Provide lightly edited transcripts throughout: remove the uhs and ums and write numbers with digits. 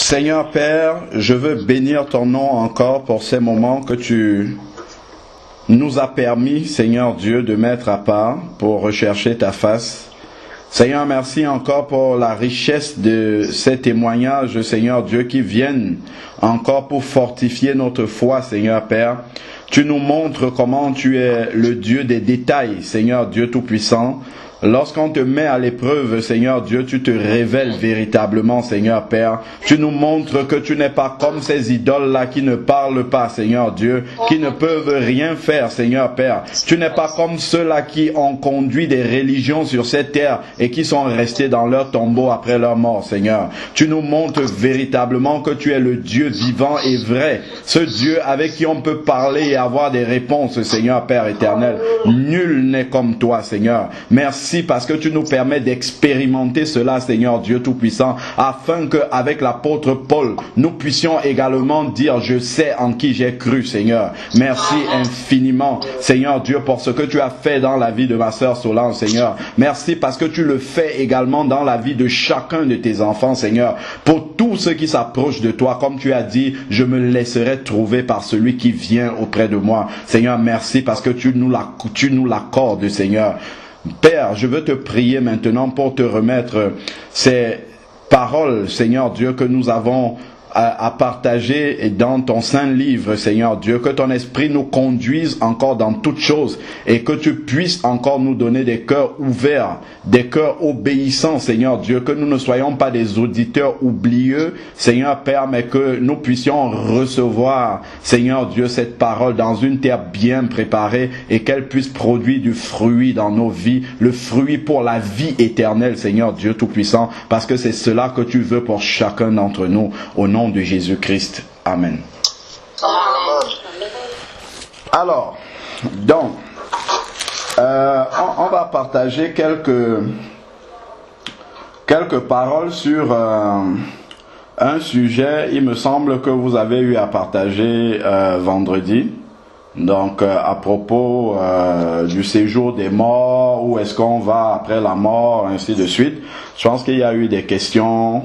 Seigneur Père, je veux bénir ton nom encore pour ces moments que tu nous as permis, Seigneur Dieu, de mettre à part pour rechercher ta face. Seigneur, merci encore pour la richesse de ces témoignages, Seigneur Dieu, qui viennent encore pour fortifier notre foi, Seigneur Père. Tu nous montres comment tu es le Dieu des détails, Seigneur Dieu Tout-Puissant. Lorsqu'on te met à l'épreuve, Seigneur Dieu, tu te révèles véritablement, Seigneur Père. Tu nous montres que tu n'es pas comme ces idoles-là qui ne parlent pas, Seigneur Dieu, qui ne peuvent rien faire, Seigneur Père. Tu n'es pas comme ceux-là qui ont conduit des religions sur cette terre et qui sont restés dans leur tombeau après leur mort, Seigneur. Tu nous montres véritablement que tu es le Dieu vivant et vrai, ce Dieu avec qui on peut parler et avoir des réponses, Seigneur Père éternel. Nul n'est comme toi, Seigneur. Merci parce que tu nous permets d'expérimenter cela, Seigneur Dieu Tout-Puissant, afin qu'avec l'apôtre Paul, nous puissions également dire, je sais en qui j'ai cru, Seigneur. Merci infiniment, Seigneur Dieu, pour ce que tu as fait dans la vie de ma sœur Solange, Seigneur. Merci parce que tu le fais également dans la vie de chacun de tes enfants, Seigneur. Pour tous ceux qui s'approchent de toi, comme tu as dit, je me laisserai trouver par celui qui vient auprès de moi. Seigneur, merci parce que tu nous l'accordes, Seigneur. Père, je veux te prier maintenant pour te remettre ces paroles, Seigneur Dieu, que nous avons à partager dans ton saint livre, Seigneur Dieu, que ton esprit nous conduise encore dans toutes choses et que tu puisses encore nous donner des cœurs ouverts, des cœurs obéissants, Seigneur Dieu, que nous ne soyons pas des auditeurs oublieux, Seigneur Père, mais que nous puissions recevoir, Seigneur Dieu, cette parole dans une terre bien préparée et qu'elle puisse produire du fruit dans nos vies, le fruit pour la vie éternelle, Seigneur Dieu Tout-Puissant, parce que c'est cela que tu veux pour chacun d'entre nous, au nom de Jésus-Christ. Amen. Alors, donc, on va partager quelques paroles sur un sujet, il me semble que vous avez eu à partager vendredi. Donc, à propos du séjour des morts, où est-ce qu'on va après la mort, ainsi de suite. Je pense qu'il y a eu des questions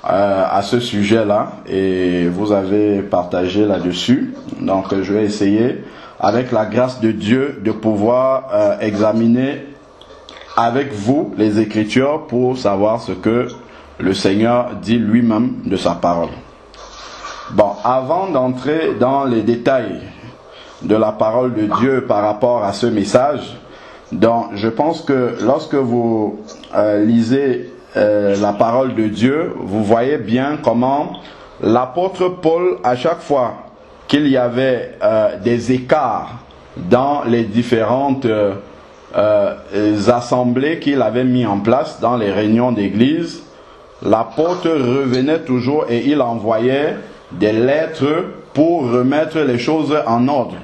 à ce sujet-là et vous avez partagé là-dessus. Donc je vais essayer, avec la grâce de Dieu, de pouvoir examiner avec vous les Écritures pour savoir ce que le Seigneur dit lui-même de sa parole. Bon, avant d'entrer dans les détails de la parole de Dieu par rapport à ce message, donc je pense que lorsque vous lisez la parole de Dieu, vous voyez bien comment l'apôtre Paul, à chaque fois qu'il y avait des écarts dans les différentes assemblées qu'il avait mis en place dans les réunions d'église, l'apôtre revenait toujours et il envoyait des lettres pour remettre les choses en ordre.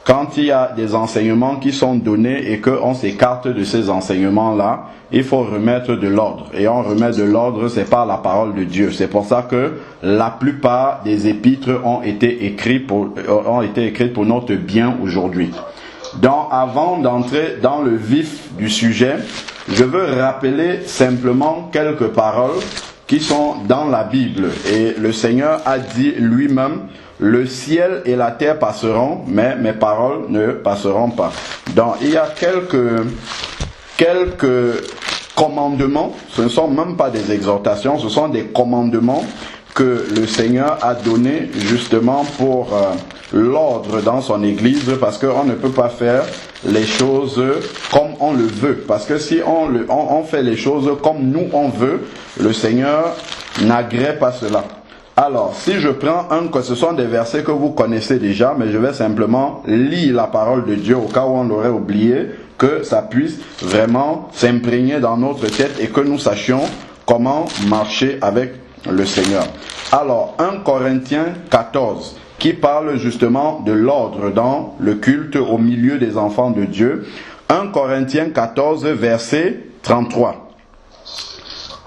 Quand il y a des enseignements qui sont donnés et qu'on s'écarte de ces enseignements-là, il faut remettre de l'ordre. Et on remet de l'ordre, c'est par la parole de Dieu. C'est pour ça que la plupart des épîtres ont été écrites pour notre bien aujourd'hui. Donc, avant d'entrer dans le vif du sujet, je veux rappeler simplement quelques paroles qui sont dans la Bible. Et le Seigneur a dit lui-même, le ciel et la terre passeront, mais mes paroles ne passeront pas. Donc, il y a quelques commandements, ce ne sont même pas des exhortations, ce sont des commandements que le Seigneur a donnés justement pour l'ordre dans son église, parce qu'on ne peut pas faire les choses comme on le veut. Parce que si on fait les choses comme nous on veut, le Seigneur n'agrée pas cela. Alors, si je prends ce sont des versets que vous connaissez déjà, mais je vais simplement lire la parole de Dieu au cas où on l'aurait oublié, que ça puisse vraiment s'imprégner dans notre tête et que nous sachions comment marcher avec le Seigneur. Alors, 1 Corinthiens 14, qui parle justement de l'ordre dans le culte au milieu des enfants de Dieu. 1 Corinthiens 14, verset 33.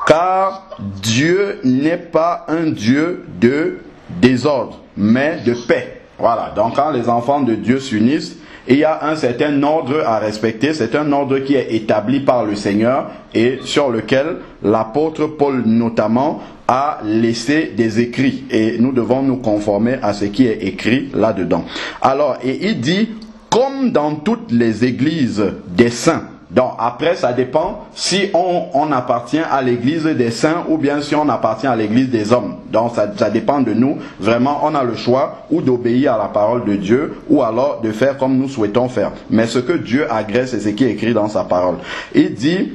Car Dieu n'est pas un Dieu de désordre, mais de paix. Voilà, donc quand les enfants de Dieu s'unissent, Il y a un certain ordre à respecter, c'est un ordre qui est établi par le Seigneur et sur lequel l'apôtre Paul notamment a laissé des écrits. Et nous devons nous conformer à ce qui est écrit là-dedans. Alors, et il dit, comme dans toutes les églises des saints. Donc après, ça dépend si on appartient à l'église des saints ou bien si on appartient à l'église des hommes. Donc ça dépend de nous. Vraiment, on a le choix ou d'obéir à la parole de Dieu ou alors de faire comme nous souhaitons faire. Mais ce que Dieu agrée, c'est ce qui est écrit dans sa parole. Il dit,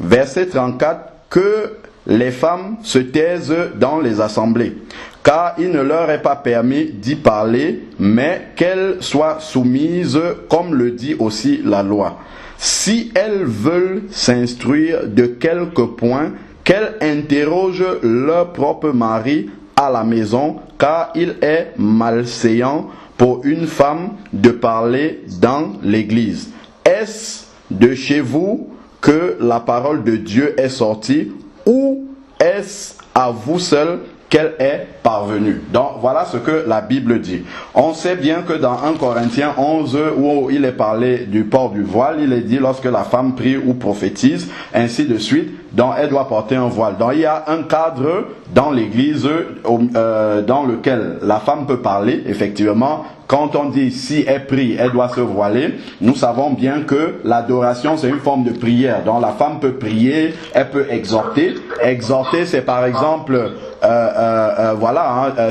verset 34, que les femmes se taisent dans les assemblées, car il ne leur est pas permis d'y parler, mais qu'elles soient soumises, comme le dit aussi la loi. Si elles veulent s'instruire de quelques points, qu'elles interrogent leur propre mari à la maison, car il est malséant pour une femme de parler dans l'église. Est-ce de chez vous que la parole de Dieu est sortie, ou est-ce à vous seul qu'elle est parvenue? Donc voilà ce que la Bible dit. On sait bien que dans 1 Corinthiens 11, où il est parlé du port du voile, il est dit lorsque la femme prie ou prophétise, ainsi de suite, donc elle doit porter un voile. Donc il y a un cadre dans l'église dans lequel la femme peut parler, effectivement. Quand on dit si elle prie, elle doit se voiler, nous savons bien que l'adoration c'est une forme de prière. Donc la femme peut prier, elle peut exhorter. Exhorter, c'est par exemple,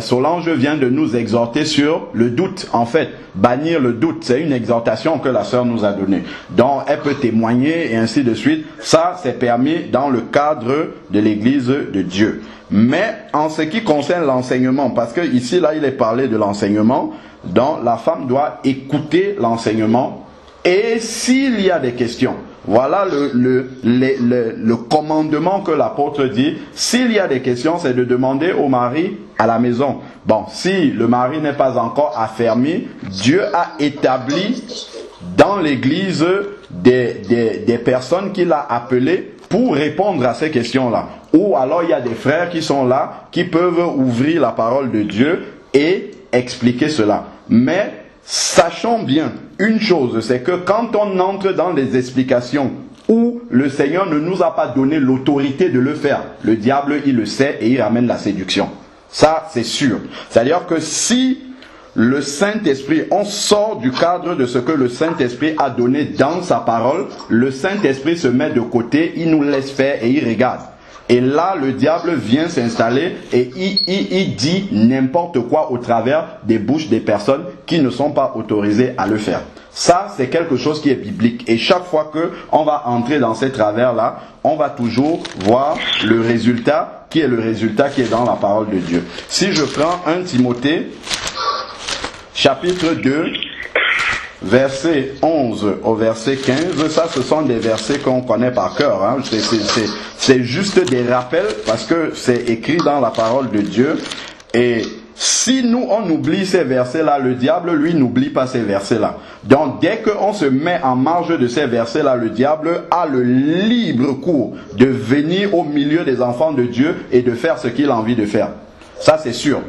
Solange vient de nous exhorter sur le doute. En fait, bannir le doute, c'est une exhortation que la sœur nous a donnée. Donc elle peut témoigner et ainsi de suite. Ça, c'est permis dans le cadre de l'église de Dieu. Mais en ce qui concerne l'enseignement, parce que ici là il est parlé de l'enseignement, donc la femme doit écouter l'enseignement et s'il y a des questions, voilà le commandement que l'apôtre dit, s'il y a des questions, c'est de demander au mari à la maison. Bon, si le mari n'est pas encore affermi, Dieu a établi dans l'église des personnes qu'il a appelées pour répondre à ces questions-là. Ou alors il y a des frères qui sont là, qui peuvent ouvrir la parole de Dieu et expliquer cela. Mais sachons bien une chose, c'est que quand on entre dans des explications où le Seigneur ne nous a pas donné l'autorité de le faire, le diable il le sait et il ramène la séduction. Ça c'est sûr. C'est-à-dire que si le Saint-Esprit, on sort du cadre de ce que le Saint-Esprit a donné dans sa parole, le Saint-Esprit se met de côté, il nous laisse faire et il regarde. Et là, le diable vient s'installer et il dit n'importe quoi au travers des bouches des personnes qui ne sont pas autorisées à le faire. Ça, c'est quelque chose qui est biblique. Et chaque fois qu'on va entrer dans ces travers-là, on va toujours voir le résultat qui est dans la parole de Dieu. Si je prends 1 Timothée, chapitre 2, verset 11 au verset 15, ça ce sont des versets qu'on connaît par cœur. Hein. C'est juste des rappels parce que c'est écrit dans la parole de Dieu. Et si nous on oublie ces versets-là, le diable lui n'oublie pas ces versets-là. Donc dès qu'on se met en marge de ces versets-là, le diable a le libre cours de venir au milieu des enfants de Dieu et de faire ce qu'il a envie de faire. Ça c'est sûr.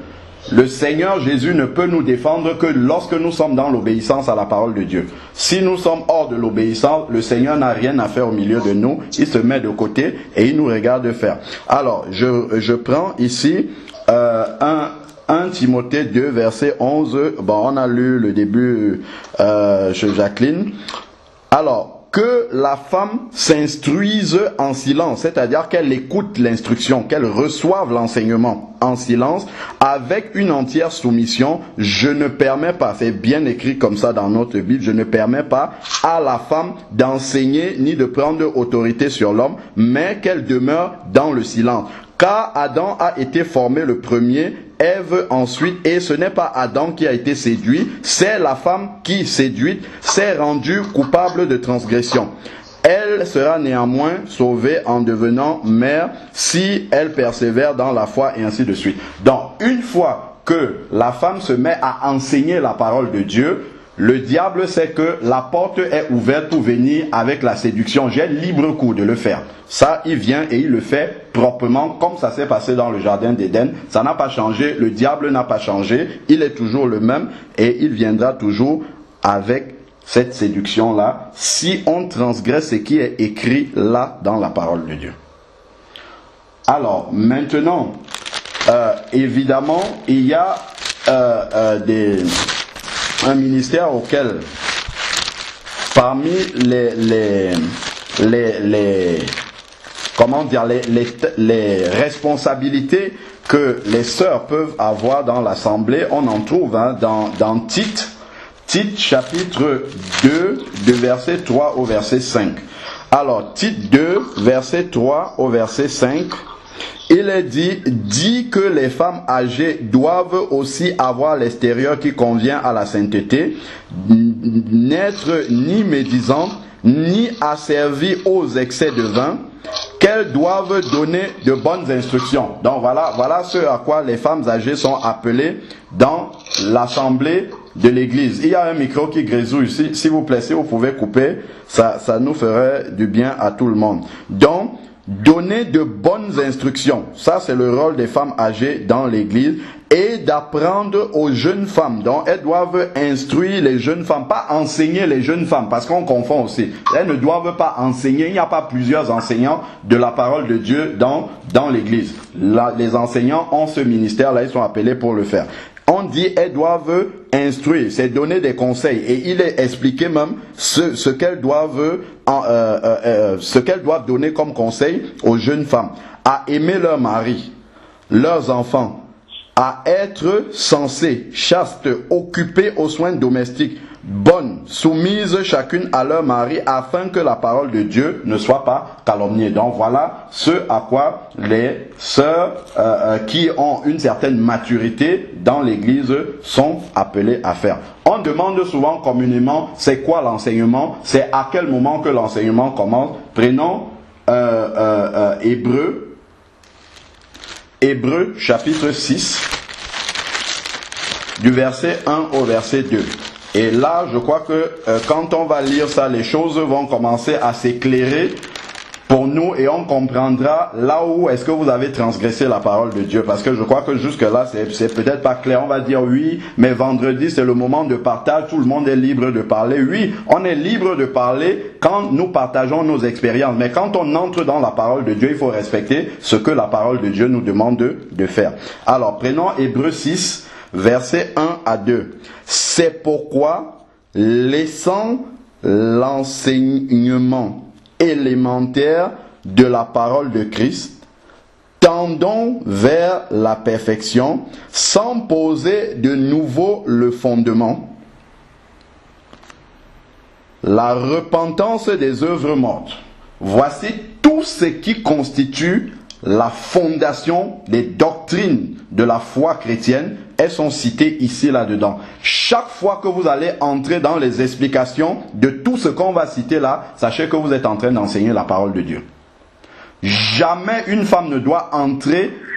Le Seigneur Jésus ne peut nous défendre que lorsque nous sommes dans l'obéissance à la parole de Dieu. Si nous sommes hors de l'obéissance, le Seigneur n'a rien à faire au milieu de nous. Il se met de côté et il nous regarde faire. Alors, je prends ici 1 Timothée 2, verset 11. Bon, on a lu le début chez Jacqueline. Alors, que la femme s'instruise en silence, c'est-à-dire qu'elle écoute l'instruction, qu'elle reçoive l'enseignement en silence, avec une entière soumission. Je ne permets pas, c'est bien écrit comme ça dans notre Bible, je ne permets pas à la femme d'enseigner ni de prendre autorité sur l'homme, mais qu'elle demeure dans le silence. Car Adam a été formé le premier, Ève ensuite, et ce n'est pas Adam qui a été séduit, c'est la femme qui, séduite, s'est rendue coupable de transgression. Elle sera néanmoins sauvée en devenant mère si elle persévère dans la foi et ainsi de suite. Donc, une fois que la femme se met à enseigner la parole de Dieu, le diable sait que la porte est ouverte pour venir avec la séduction. J'ai libre cours de le faire. Ça, il vient et il le fait proprement comme ça s'est passé dans le jardin d'Éden. Ça n'a pas changé, le diable n'a pas changé, il est toujours le même et il viendra toujours avec cette séduction-là si on transgresse ce qui est écrit là dans la parole de Dieu. Alors, maintenant, évidemment, il y a un ministère auquel, parmi les responsabilités que les sœurs peuvent avoir dans l'assemblée, on en trouve dans Tite chapitre 2, de verset 3 au verset 5. Alors, Tite 2, verset 3 au verset 5, il est dit que les femmes âgées doivent aussi avoir l'extérieur qui convient à la sainteté, n'être ni médisantes, ni asservies aux excès de vin, qu'elles doivent donner de bonnes instructions. Donc voilà ce à quoi les femmes âgées sont appelées dans l'assemblée de l'église. Il y a un micro qui grésouille ici, s'il vous plaît, si vous pouvez couper, ça nous ferait du bien à tout le monde. Donc, donner de bonnes instructions, ça c'est le rôle des femmes âgées dans l'église, et d'apprendre aux jeunes femmes. Donc elles doivent instruire les jeunes femmes, pas enseigner les jeunes femmes, parce qu'on confond aussi. Elles ne doivent pas enseigner, il n'y a pas plusieurs enseignants de la parole de Dieu dans l'église. Les enseignants ont ce ministère-là, ils sont appelés pour le faire. On dit elles doivent instruire, c'est donner des conseils, et il est expliqué même ce qu'elles doivent donner comme conseil aux jeunes femmes: à aimer leur mari, leurs enfants, à être sensées, chastes, occupées aux soins domestiques, bonnes, soumises chacune à leur mari, afin que la parole de Dieu ne soit pas calomniée. Donc voilà ce à quoi les sœurs qui ont une certaine maturité dans l'église sont appelées à faire. On demande souvent communément c'est quoi l'enseignement, c'est à quel moment que l'enseignement commence. Prenons Hébreux chapitre 6, du verset 1 au verset 2. Et là, je crois que quand on va lire ça, les choses vont commencer à s'éclairer pour nous et on comprendra là où est-ce que vous avez transgressé la parole de Dieu. Parce que je crois que jusque-là, c'est peut-être pas clair. On va dire oui, mais vendredi, c'est le moment de partage. Tout le monde est libre de parler. Oui, on est libre de parler quand nous partageons nos expériences. Mais quand on entre dans la parole de Dieu, il faut respecter ce que la parole de Dieu nous demande de faire. Alors, prenons Hébreux 6, versets 1 à 2. C'est pourquoi, laissant l'enseignement élémentaire de la parole de Christ, tendons vers la perfection, sans poser de nouveau le fondement, la repentance des œuvres mortes. Voici tout ce qui constitue la fondation des doctrines de la foi chrétienne. Elles sont citées ici là-dedans. Chaque fois que vous allez entrer dans les explications de tout ce qu'on va citer là, sachez que vous êtes en train d'enseigner la parole de Dieu. Jamais une femme ne doit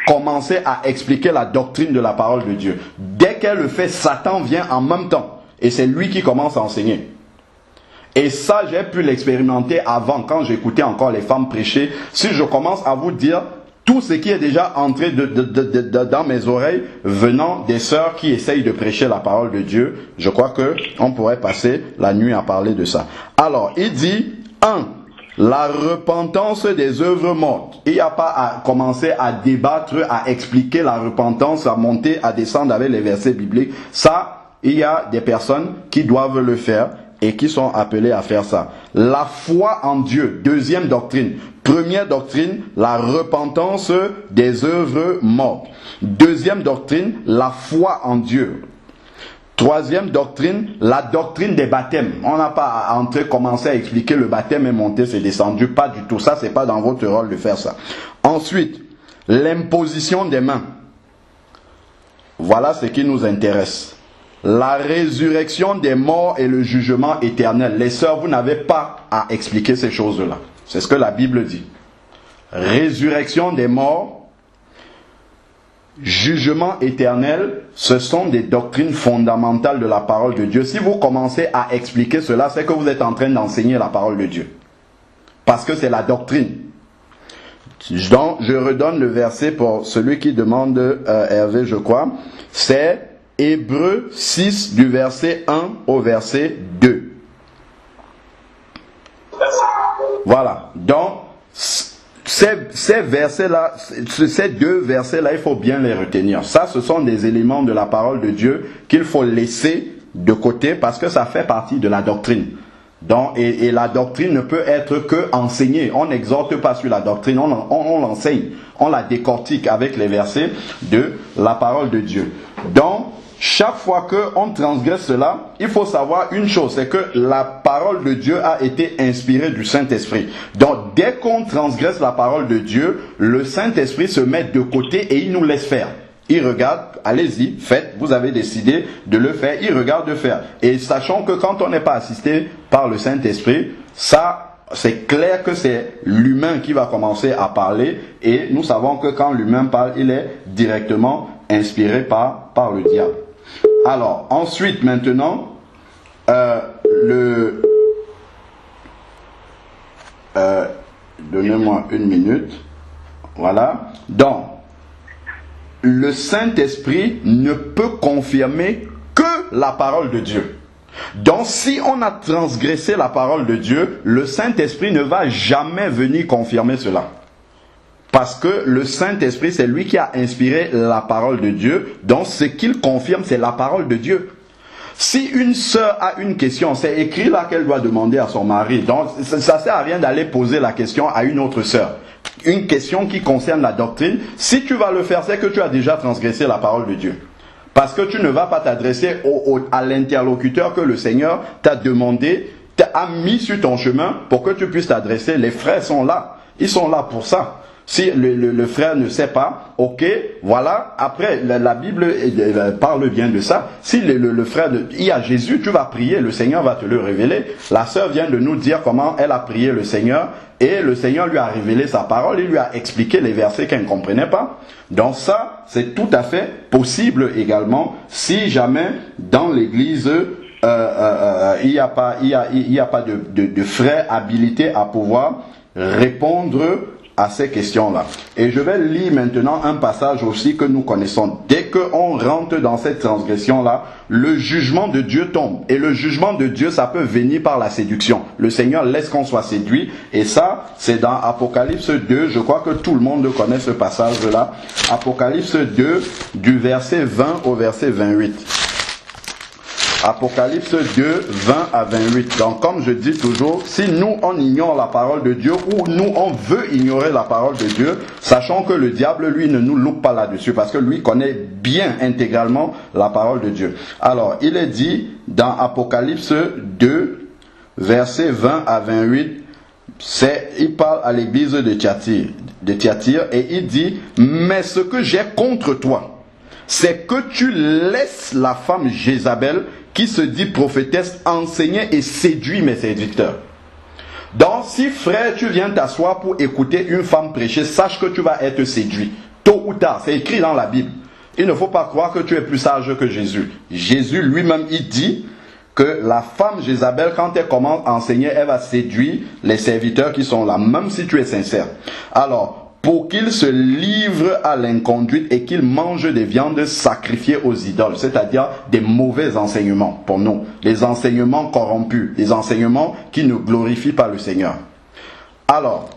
commencer à expliquer la doctrine de la parole de Dieu. Dès qu'elle le fait, Satan vient en même temps. Et c'est lui qui commence à enseigner. Et ça, j'ai pu l'expérimenter avant, quand j'écoutais encore les femmes prêcher. Si je commence à vous dire tout ce qui est déjà entré dans mes oreilles, venant des sœurs qui essayent de prêcher la parole de Dieu, je crois qu'on pourrait passer la nuit à parler de ça. Alors, il dit, 1. La repentance des œuvres mortes. Il n'y a pas à commencer à débattre, à expliquer la repentance, à monter, à descendre avec les versets bibliques. Ça, il y a des personnes qui doivent le faire et qui sont appelées à faire ça. La foi en Dieu, deuxième doctrine. Première doctrine, la repentance des œuvres mortes. Deuxième doctrine, la foi en Dieu. Troisième doctrine, la doctrine des baptêmes. On n'a pas à commencer à expliquer le baptême est monté, c'est descendu. Pas du tout. Ça, c'est pas dans votre rôle de faire ça. Ensuite, l'imposition des mains. Voilà ce qui nous intéresse. La résurrection des morts et le jugement éternel. Les sœurs, vous n'avez pas à expliquer ces choses-là. C'est ce que la Bible dit. Résurrection des morts, jugement éternel, ce sont des doctrines fondamentales de la parole de Dieu. Si vous commencez à expliquer cela, c'est que vous êtes en train d'enseigner la parole de Dieu. Parce que c'est la doctrine. Donc, je redonne le verset pour celui qui demande, Hervé, je crois. C'est Hébreux 6 du verset 1 au verset 2. Voilà. Donc, ces versets-là, ces deux versets-là, il faut bien les retenir. Ça, ce sont des éléments de la parole de Dieu qu'il faut laisser de côté parce que ça fait partie de la doctrine. Donc, et la doctrine ne peut être que enseignée. On n'exhorte pas sur la doctrine, on l'enseigne. On la décortique avec les versets de la parole de Dieu. Donc, chaque fois qu'on transgresse cela, il faut savoir une chose, c'est que la parole de Dieu a été inspirée du Saint-Esprit. Donc, dès qu'on transgresse la parole de Dieu, le Saint-Esprit se met de côté et il nous laisse faire. Il regarde, allez-y, faites, vous avez décidé de le faire, il regarde de faire. Et sachant que quand on n'est pas assisté par le Saint-Esprit, ça, c'est clair que c'est l'humain qui va commencer à parler. Et nous savons que quand l'humain parle, il est directement inspiré par le diable. Alors, ensuite, maintenant, donnez-moi une minute. Voilà. Donc, le Saint-Esprit ne peut confirmer que la parole de Dieu. Donc, si on a transgressé la parole de Dieu, le Saint-Esprit ne va jamais venir confirmer cela. Parce que le Saint-Esprit, c'est lui qui a inspiré la parole de Dieu. Donc, ce qu'il confirme, c'est la parole de Dieu. Si une sœur a une question, c'est écrit là qu'elle doit demander à son mari. Donc, ça ne sert à rien d'aller poser la question à une autre sœur. Une question qui concerne la doctrine, si tu vas le faire, c'est que tu as déjà transgressé la parole de Dieu. Parce que tu ne vas pas t'adresser à l'interlocuteur que le Seigneur t'a demandé, t'a mis sur ton chemin pour que tu puisses t'adresser. Les frères sont là. Ils sont là pour ça. Si le frère ne sait pas, ok, voilà, après la Bible parle bien de ça. Si le frère, il y a Jésus, tu vas prier, le Seigneur va te le révéler. La sœur vient de nous dire comment elle a prié le Seigneur et le Seigneur lui a révélé sa parole, il lui a expliqué les versets qu'elle ne comprenait pas. Donc ça, c'est tout à fait possible également si jamais dans l'église il n'y a pas de frère habilité à pouvoir répondre à ces questions-là. Et je vais lire maintenant un passage aussi que nous connaissons. Dès qu'on rentre dans cette transgression-là, le jugement de Dieu tombe. Et le jugement de Dieu, ça peut venir par la séduction. Le Seigneur laisse qu'on soit séduit. Et ça, c'est dans Apocalypse 2. Je crois que tout le monde connaît ce passage-là. Apocalypse 2, du verset 20 au verset 28. Apocalypse 2, 20 à 28. Donc, comme je dis toujours, si nous, on ignore la parole de Dieu, ou nous, on veut ignorer la parole de Dieu, sachant que le diable, lui, ne nous loupe pas là-dessus, parce que lui connaît bien intégralement la parole de Dieu. Alors, il est dit dans Apocalypse 2, verset 20 à 28, il parle à l'église de Thyatire, et il dit, mais ce que j'ai contre toi, c'est que tu laisses la femme Jézabel, qui se dit prophétesse, enseigner et séduire mes serviteurs. Donc, si frère, tu viens t'asseoir pour écouter une femme prêcher, sache que tu vas être séduit. Tôt ou tard, c'est écrit dans la Bible. Il ne faut pas croire que tu es plus sage que Jésus. Jésus lui-même, il dit que la femme Jézabel, quand elle commence à enseigner, elle va séduire les serviteurs qui sont là, même si tu es sincère. Alors, pour qu'ils se livrent à l'inconduite et qu'ils mangent des viandes sacrifiées aux idoles, c'est-à-dire des mauvais enseignements pour nous, les enseignements corrompus, les enseignements qui ne glorifient pas le Seigneur. Alors,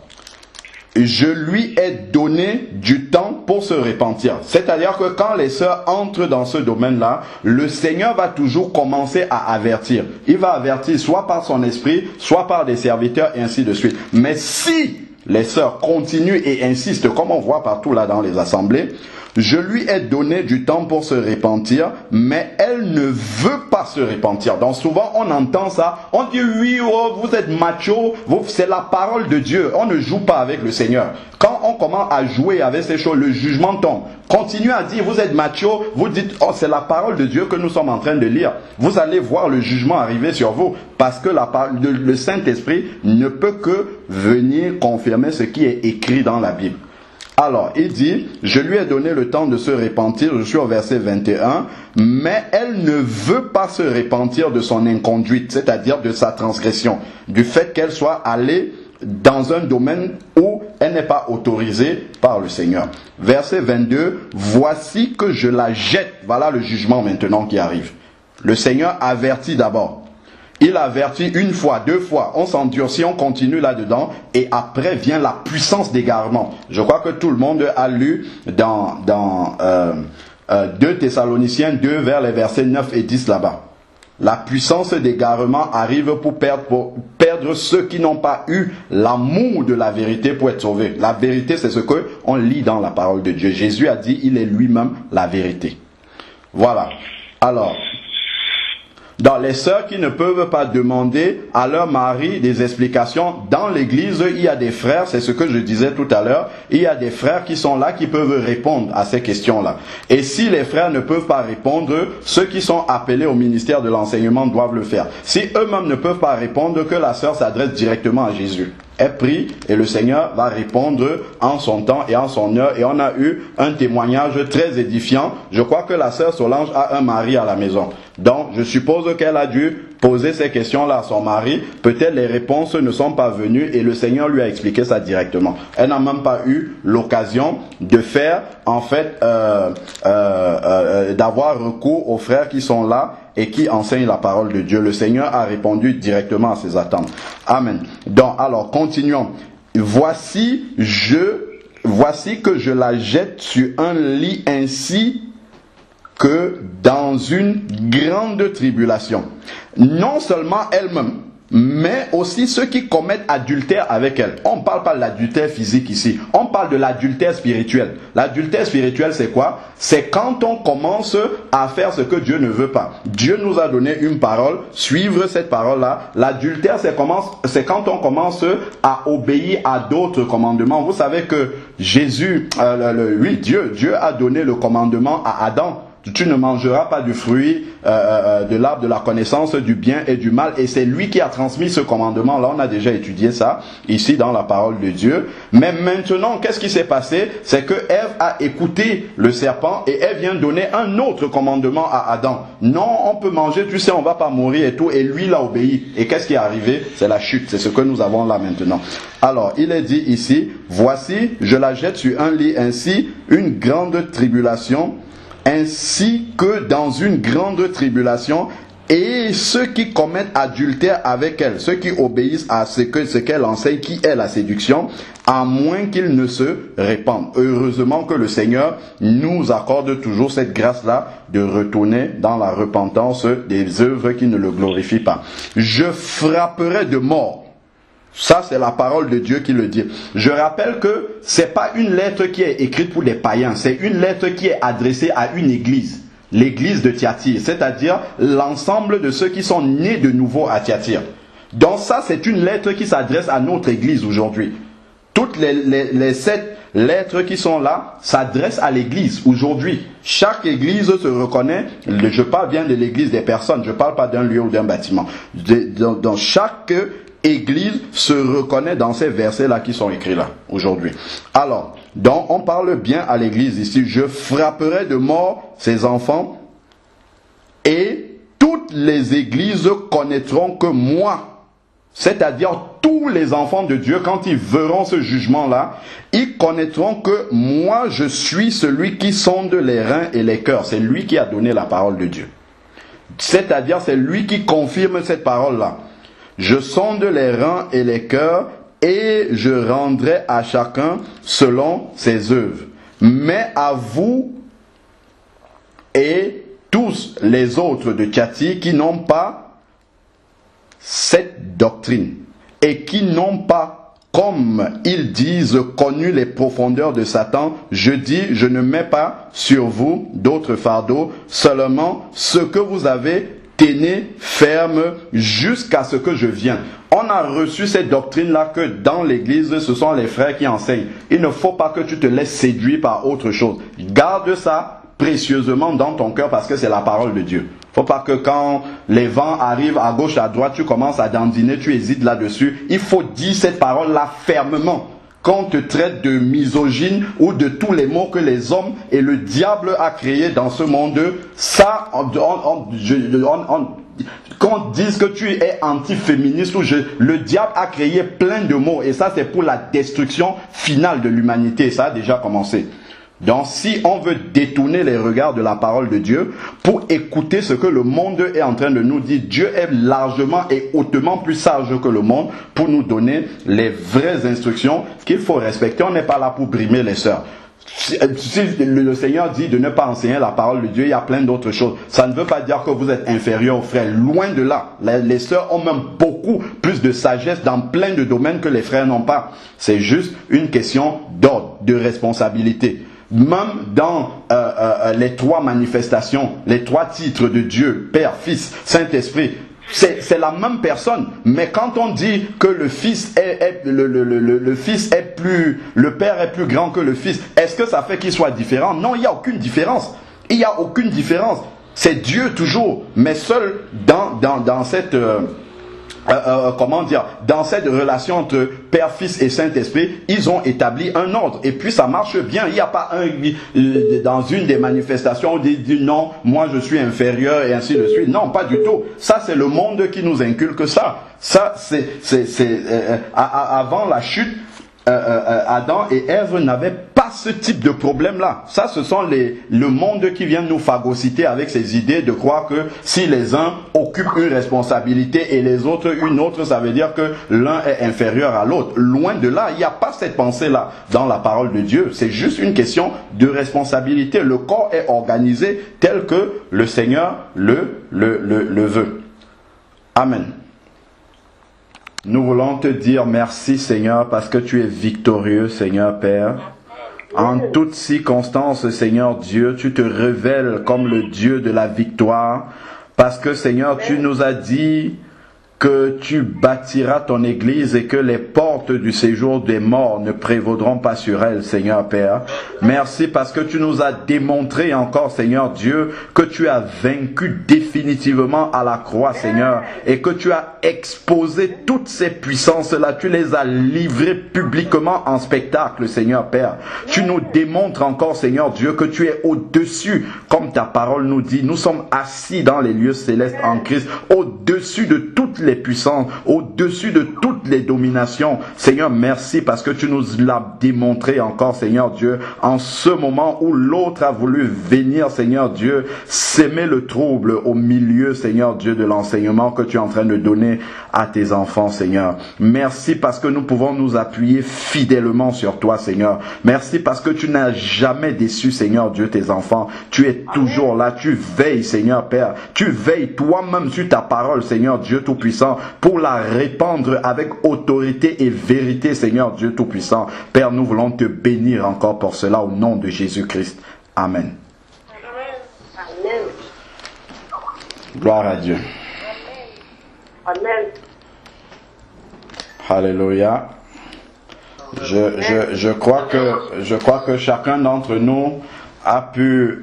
je lui ai donné du temps pour se repentir. C'est-à-dire que quand les sœurs entrent dans ce domaine-là, le Seigneur va toujours commencer à avertir. Il va avertir soit par son esprit, soit par des serviteurs et ainsi de suite. Mais si les sœurs continuent et insistent, comme on voit partout là dans les assemblées, je lui ai donné du temps pour se repentir, mais elle ne veut pas se repentir. Donc souvent on entend ça, on dit oui, oh, vous êtes macho, c'est la parole de Dieu, on ne joue pas avec le Seigneur. Quand on commence à jouer avec ces choses, le jugement tombe. Continuez à dire vous êtes macho, vous dites oh c'est la parole de Dieu que nous sommes en train de lire. Vous allez voir le jugement arriver sur vous, parce que le Saint-Esprit ne peut que venir confirmer ce qui est écrit dans la Bible. Alors, il dit, je lui ai donné le temps de se repentir, je suis au verset 21, mais elle ne veut pas se repentir de son inconduite, c'est-à-dire de sa transgression, du fait qu'elle soit allée dans un domaine où elle n'est pas autorisée par le Seigneur. Verset 22, voici que je la jette. Voilà le jugement maintenant qui arrive. Le Seigneur avertit d'abord. Il avertit une fois, deux fois, on s'endurcit, on continue là-dedans, et après vient la puissance d'égarement. Je crois que tout le monde a lu dans 2 Thessaloniciens 2 vers les versets 9 et 10 là-bas. La puissance d'égarement arrive pour perdre ceux qui n'ont pas eu l'amour de la vérité pour être sauvés. La vérité, c'est ce qu'on lit dans la parole de Dieu. Jésus a dit, il est lui-même la vérité. Voilà. Alors, dans les sœurs qui ne peuvent pas demander à leur mari des explications, dans l'église, il y a des frères, c'est ce que je disais tout à l'heure, il y a des frères qui sont là, qui peuvent répondre à ces questions-là. Et si les frères ne peuvent pas répondre, ceux qui sont appelés au ministère de l'enseignement doivent le faire. Si eux-mêmes ne peuvent pas répondre, que la sœur s'adresse directement à Jésus. Elle prie et le Seigneur va répondre en son temps et en son heure. Et on a eu un témoignage très édifiant. Je crois que la sœur Solange a un mari à la maison. Donc, je suppose qu'elle a dû poser ces questions-là à son mari. Peut-être les réponses ne sont pas venues et le Seigneur lui a expliqué ça directement. Elle n'a même pas eu l'occasion de faire, en fait, d'avoir recours aux frères qui sont là et qui enseignent la parole de Dieu. Le Seigneur a répondu directement à ses attentes. Amen. Donc, alors, continuons. Voici que je la jette sur un lit ainsi que dans une grande tribulation. Non seulement elle-même, mais aussi ceux qui commettent adultère avec elle. On ne parle pas de l'adultère physique ici, on parle de l'adultère spirituel. L'adultère spirituel, c'est quoi? C'est quand on commence à faire ce que Dieu ne veut pas. Dieu nous a donné une parole, suivre cette parole-là. L'adultère, c'est quand on commence à obéir à d'autres commandements. Vous savez que Jésus, Dieu a donné le commandement à Adam. Tu ne mangeras pas du fruit de l'arbre de la connaissance du bien et du mal. Et c'est lui qui a transmis ce commandement. Là, on a déjà étudié ça ici dans la parole de Dieu. Mais maintenant, qu'est-ce qui s'est passé? C'est que Ève a écouté le serpent et elle vient donner un autre commandement à Adam. Non, on peut manger, tu sais, on va pas mourir et tout. Et lui, il a obéi. Et qu'est-ce qui est arrivé? C'est la chute. C'est ce que nous avons là maintenant. Alors, il est dit ici, voici, je la jette sur un lit ainsi, une grande tribulation, ainsi que dans une grande tribulation, et ceux qui commettent adultère avec elle, ceux qui obéissent à ce qu'elle enseigne, qui est la séduction, à moins qu'ils ne se répandent. Heureusement que le Seigneur nous accorde toujours cette grâce-là de retourner dans la repentance des œuvres qui ne le glorifient pas. Je frapperai de mort. Ça, c'est la parole de Dieu qui le dit. Je rappelle que c'est pas une lettre qui est écrite pour les païens. C'est une lettre qui est adressée à une église. L'église de Thyatire. C'est-à-dire l'ensemble de ceux qui sont nés de nouveau à Thyatire. Donc ça, c'est une lettre qui s'adresse à notre église aujourd'hui. Toutes les 7 lettres qui sont là s'adressent à l'église aujourd'hui. Chaque église se reconnaît. Je parle bien de l'église des personnes. Je ne parle pas d'un lieu ou d'un bâtiment. Dans chaque Église se reconnaît dans ces versets-là qui sont écrits là, aujourd'hui. Alors, donc on parle bien à l'église ici. Je frapperai de mort ses enfants et toutes les églises connaîtront que moi, c'est-à-dire tous les enfants de Dieu, quand ils verront ce jugement-là, ils connaîtront que moi, je suis celui qui sonde les reins et les cœurs. C'est lui qui a donné la parole de Dieu. C'est-à-dire, c'est lui qui confirme cette parole-là. Je sonde les reins et les cœurs et je rendrai à chacun selon ses œuvres. Mais à vous et tous les autres de Thyatire qui n'ont pas cette doctrine et qui n'ont pas, comme ils disent, connu les profondeurs de Satan, je dis, je ne mets pas sur vous d'autres fardeaux, seulement ce que vous avez, tenez ferme jusqu'à ce que je vienne. On a reçu cette doctrine-là que dans l'église, ce sont les frères qui enseignent. Il ne faut pas que tu te laisses séduire par autre chose. Garde ça précieusement dans ton cœur parce que c'est la parole de Dieu. Il ne faut pas que quand les vents arrivent à gauche, à droite, tu commences à dandiner, tu hésites là-dessus. Il faut dire cette parole-là fermement. Quand on te traite de misogyne ou de tous les mots que les hommes et le diable a créés dans ce monde, ça, quand on dit que tu es anti-féministe, le diable a créé plein de mots et ça c'est pour la destruction finale de l'humanité. Ça a déjà commencé. Donc si on veut détourner les regards de la parole de Dieu pour écouter ce que le monde est en train de nous dire, Dieu est largement et hautement plus sage que le monde pour nous donner les vraies instructions qu'il faut respecter. On n'est pas là pour brimer les sœurs. Si le Seigneur dit de ne pas enseigner la parole de Dieu, il y a plein d'autres choses. Ça ne veut pas dire que vous êtes inférieur aux frères. Loin de là. Les sœurs ont même beaucoup plus de sagesse dans plein de domaines que les frères n'ont pas. C'est juste une question d'ordre, de responsabilité. Même dans les trois manifestations, les trois titres de Dieu, Père, Fils, Saint-Esprit, c'est la même personne. Mais quand on dit que le Fils le Fils est plus, le Père est plus grand que le Fils, est-ce que ça fait qu'il soit différent? Non, il n'y a aucune différence. Il n'y a aucune différence. C'est Dieu toujours, mais seul dans cette... comment dire, dans cette relation entre Père, Fils et Saint-Esprit, ils ont établi un ordre. Et puis ça marche bien. Il n'y a pas dans une des manifestations où on dit non, moi je suis inférieur et ainsi de suite. Non, pas du tout. Ça c'est le monde qui nous inculque ça. Ça avant la chute, Adam et Ève n'avaient pas ce type de problème-là. Ça, ce sont le monde qui vient nous phagocyter avec ces idées de croire que si les uns occupent une responsabilité et les autres une autre, ça veut dire que l'un est inférieur à l'autre. Loin de là, il n'y a pas cette pensée-là dans la parole de Dieu. C'est juste une question de responsabilité. Le corps est organisé tel que le Seigneur le veut. Amen. Nous voulons te dire merci Seigneur parce que tu es victorieux Seigneur Père. En toutes circonstances Seigneur Dieu, tu te révèles comme le Dieu de la victoire. Parce que Seigneur, tu nous as dit que tu bâtiras ton église et que les portes du séjour des morts ne prévaudront pas sur elle, Seigneur Père. Merci parce que tu nous as démontré encore, Seigneur Dieu, que tu as vaincu définitivement à la croix, Seigneur, et que tu as exposé toutes ces puissances-là, tu les as livrées publiquement en spectacle, Seigneur Père. Tu nous démontres encore, Seigneur Dieu, que tu es au-dessus, comme ta parole nous dit. Nous sommes assis dans les lieux célestes en Christ, au-dessus de toutes les puissances, au-dessus de toutes les dominations. Seigneur, merci parce que tu nous l'as démontré encore, Seigneur Dieu, en ce moment où l'autre a voulu venir, Seigneur Dieu, s'aimer le trouble au milieu, Seigneur Dieu, de l'enseignement que tu es en train de donner à tes enfants, Seigneur. Merci parce que nous pouvons nous appuyer fidèlement sur toi, Seigneur. Merci parce que tu n'as jamais déçu, Seigneur Dieu, tes enfants. Tu es toujours là, tu veilles, Seigneur Père. Tu veilles toi-même sur ta parole, Seigneur Dieu Tout-Puissant, pour la répandre avec autorité et vérité, Seigneur Dieu Tout-Puissant. Père, nous voulons te bénir encore pour cela au nom de Jésus-Christ. Amen. Amen. Gloire à Dieu. Amen. Alléluia. Je crois que chacun d'entre nous a pu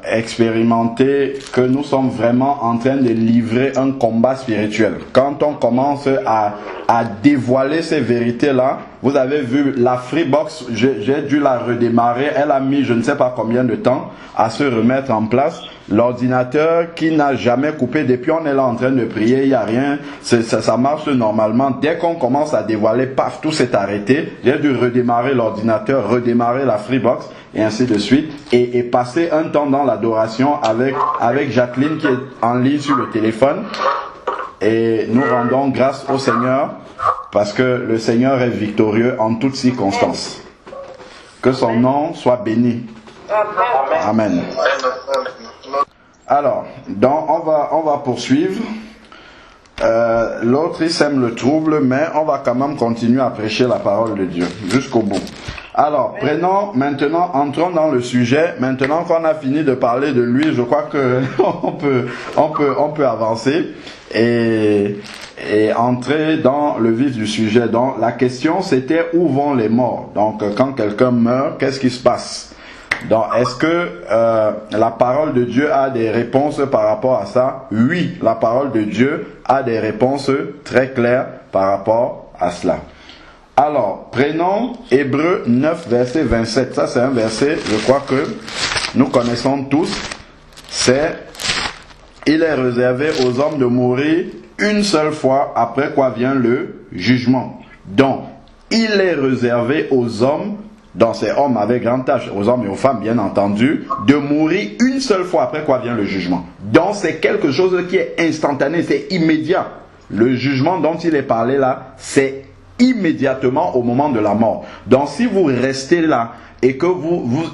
expérimenter que nous sommes vraiment en train de livrer un combat spirituel. Quand on commence à dévoiler ces vérités-là, vous avez vu la Freebox, j'ai dû la redémarrer, elle a mis je ne sais pas combien de temps à se remettre en place. L'ordinateur qui n'a jamais coupé, depuis on est là en train de prier, il n'y a rien, ça marche normalement. Dès qu'on commence à dévoiler, paf, tout s'est arrêté. J'ai dû redémarrer l'ordinateur, redémarrer la Freebox et ainsi de suite. Et passer un temps dans l'adoration avec Jacqueline qui est en ligne sur le téléphone. Et nous rendons grâce au Seigneur parce que le Seigneur est victorieux en toutes circonstances. Que son nom soit béni. Amen. Alors, donc on va poursuivre. L'autre il sème le trouble, mais on va quand même continuer à prêcher la parole de Dieu jusqu'au bout. Alors, entrons dans le sujet. Maintenant qu'on a fini de parler de lui, je crois que on peut avancer et entrer dans le vif du sujet. Donc, la question c'était où vont les morts? Donc, quand quelqu'un meurt, qu'est-ce qui se passe? Donc, est-ce que la parole de Dieu a des réponses par rapport à ça? Oui, la parole de Dieu a des réponses très claires par rapport à cela. Alors, prenons Hébreux 9, verset 27. Ça, c'est un verset, je crois que nous connaissons tous. C'est « Il est réservé aux hommes de mourir une seule fois, après quoi vient le jugement. » Donc, il est réservé aux hommes Donc ces hommes avaient grande tâche, aux hommes et aux femmes bien entendu, de mourir une seule fois, après quoi vient le jugement. Donc c'est quelque chose qui est instantané, c'est immédiat. Le jugement dont il est parlé là, c'est immédiatement au moment de la mort. Donc si vous restez là et que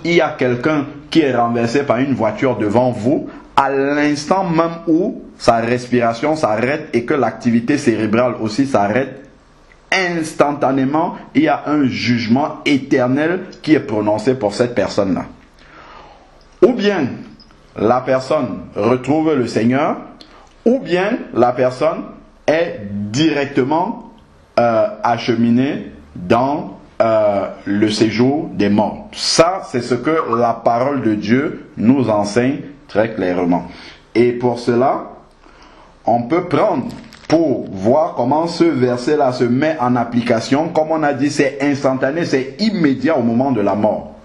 il y a quelqu'un qui est renversé par une voiture devant vous, à l'instant même où sa respiration s'arrête et que l'activité cérébrale aussi s'arrête, instantanément, il y a un jugement éternel qui est prononcé pour cette personne-là. Ou bien la personne retrouve le Seigneur, ou bien la personne est directement acheminée dans le séjour des morts. Ça, c'est ce que la parole de Dieu nous enseigne très clairement. Et pour cela, on peut prendre pour voir comment ce verset-là se met en application. Comme on a dit, c'est instantané, c'est immédiat au moment de la mort.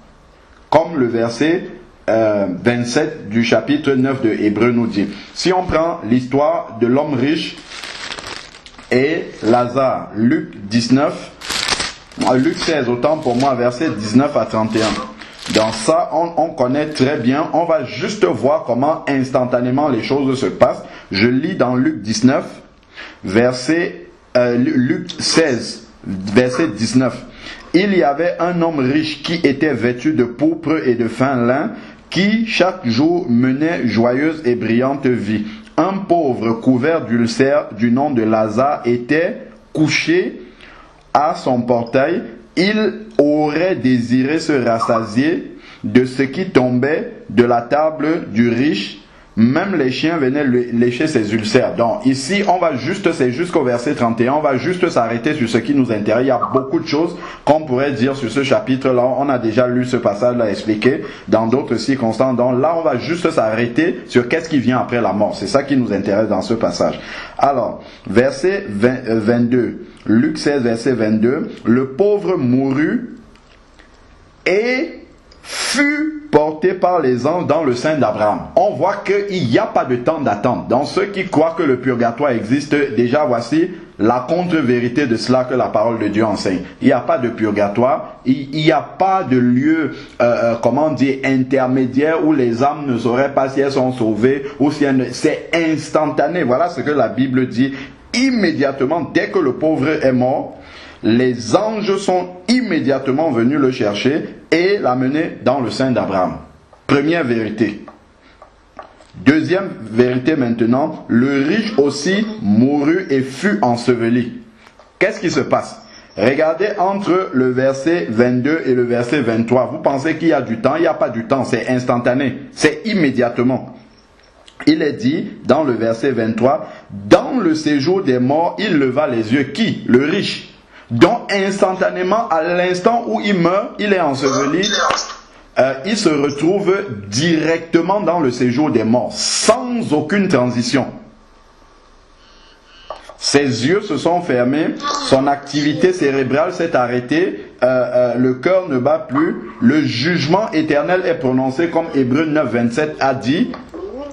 Comme le verset 27 du chapitre 9 de Hébreux nous dit. Si on prend l'histoire de l'homme riche et Lazare, Luc 16, autant pour moi, verset 19 à 31. Dans ça, on connaît très bien. On va juste voir comment instantanément les choses se passent. Je lis dans Luc 19, Luc 16, verset 19. Il y avait un homme riche qui était vêtu de pourpre et de fin lin, qui chaque jour menait joyeuse et brillante vie. Un pauvre couvert d'ulcères du nom de Lazare était couché à son portail. Il aurait désiré se rassasier de ce qui tombait de la table du riche. Même les chiens venaient lécher ses ulcères. Donc ici, c'est jusqu'au verset 31, on va juste s'arrêter sur ce qui nous intéresse. Il y a beaucoup de choses qu'on pourrait dire sur ce chapitre-là. On a déjà lu ce passage-là expliqué dans d'autres circonstances. Donc là, on va juste s'arrêter sur qu'est-ce qui vient après la mort. C'est ça qui nous intéresse dans ce passage. Alors, verset 22, Luc 16, verset 22, le pauvre mourut et fut porté par les anges dans le sein d'Abraham. On voit qu'il n'y a pas de temps d'attente. Dans ceux qui croient que le purgatoire existe, déjà voici la contre-vérité de cela que la parole de Dieu enseigne. Il n'y a pas de purgatoire, il n'y a pas de lieu, intermédiaire où les âmes ne sauraient pas si elles sont sauvées ou si c'est instantané. Voilà ce que la Bible dit. Immédiatement, dès que le pauvre est mort, les anges sont immédiatement venus le chercher et l'amener dans le sein d'Abraham. Première vérité. Deuxième vérité maintenant, le riche aussi mourut et fut enseveli. Qu'est-ce qui se passe? Regardez entre le verset 22 et le verset 23. Vous pensez qu'il y a du temps? Il n'y a pas du temps, c'est instantané, c'est immédiatement. Il est dit dans le verset 23, dans le séjour des morts, il leva les yeux. Qui? Le riche. Donc instantanément, à l'instant où il meurt, il est enseveli, il se retrouve directement dans le séjour des morts, sans aucune transition. Ses yeux se sont fermés, son activité cérébrale s'est arrêtée, le cœur ne bat plus, le jugement éternel est prononcé comme Hébreux 9, 27 a dit,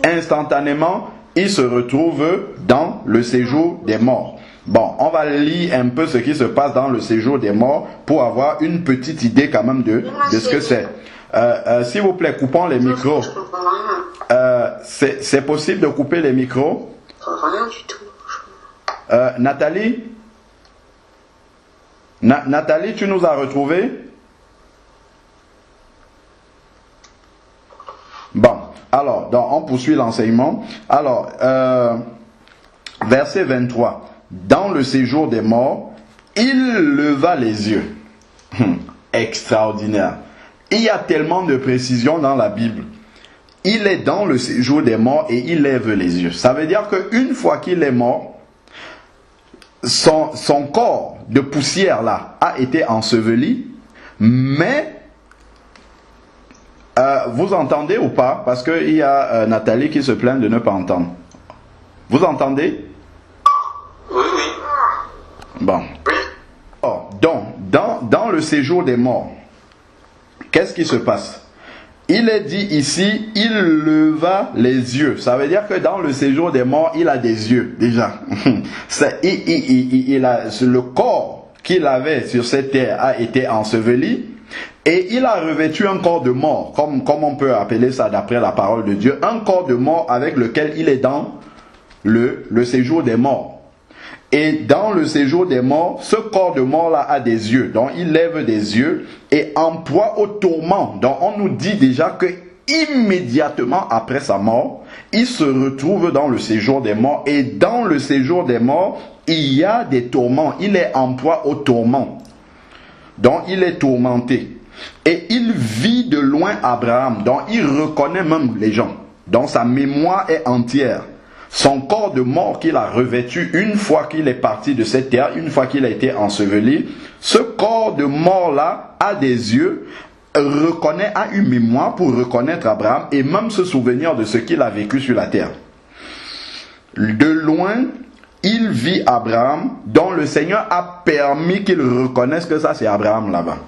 instantanément, il se retrouve dans le séjour des morts. Bon, on va lire un peu ce qui se passe dans le séjour des morts pour avoir une petite idée quand même de ce que c'est. S'il vous plaît, coupons les micros. C'est possible de couper les micros? Rien du tout. Nathalie? Nathalie, tu nous as retrouvés? Bon, alors, donc on poursuit l'enseignement. Alors, verset 23. Dans le séjour des morts, il leva les yeux. Extraordinaire. Il y a tellement de précisions dans la Bible. Il est dans le séjour des morts et il lève les yeux. Ça veut dire qu'une fois qu'il est mort, son corps de poussière là a été enseveli, mais vous entendez ou pas? Parce qu'il y a Nathalie qui se plaint de ne pas entendre. Vous entendez? Oui, oui. Bon. Donc, dans le séjour des morts, qu'est-ce qui se passe? Il est dit ici, il leva les yeux. Ça veut dire que dans le séjour des morts, il a des yeux, déjà. Le corps qu'il avait sur cette terre a été enseveli, Et il a revêtu un corps de mort, comme on peut appeler ça d'après la parole de Dieu, un corps de mort avec lequel il est dans le séjour des morts. Et dans le séjour des morts, ce corps de mort-là a des yeux. Donc il lève des yeux et en proie au tourment. Donc on nous dit déjà que immédiatement après sa mort, il se retrouve dans le séjour des morts. Et dans le séjour des morts, il y a des tourments. Il est en proie au tourment. Donc il est tourmenté. Et il vit de loin Abraham. Donc il reconnaît même les gens. Donc sa mémoire est entière. Son corps de mort qu'il a revêtu une fois qu'il est parti de cette terre, une fois qu'il a été enseveli, ce corps de mort-là a des yeux, a une mémoire pour reconnaître Abraham et même se souvenir de ce qu'il a vécu sur la terre. De loin, il vit Abraham, dont le Seigneur a permis qu'il reconnaisse que ça c'est Abraham là-bas.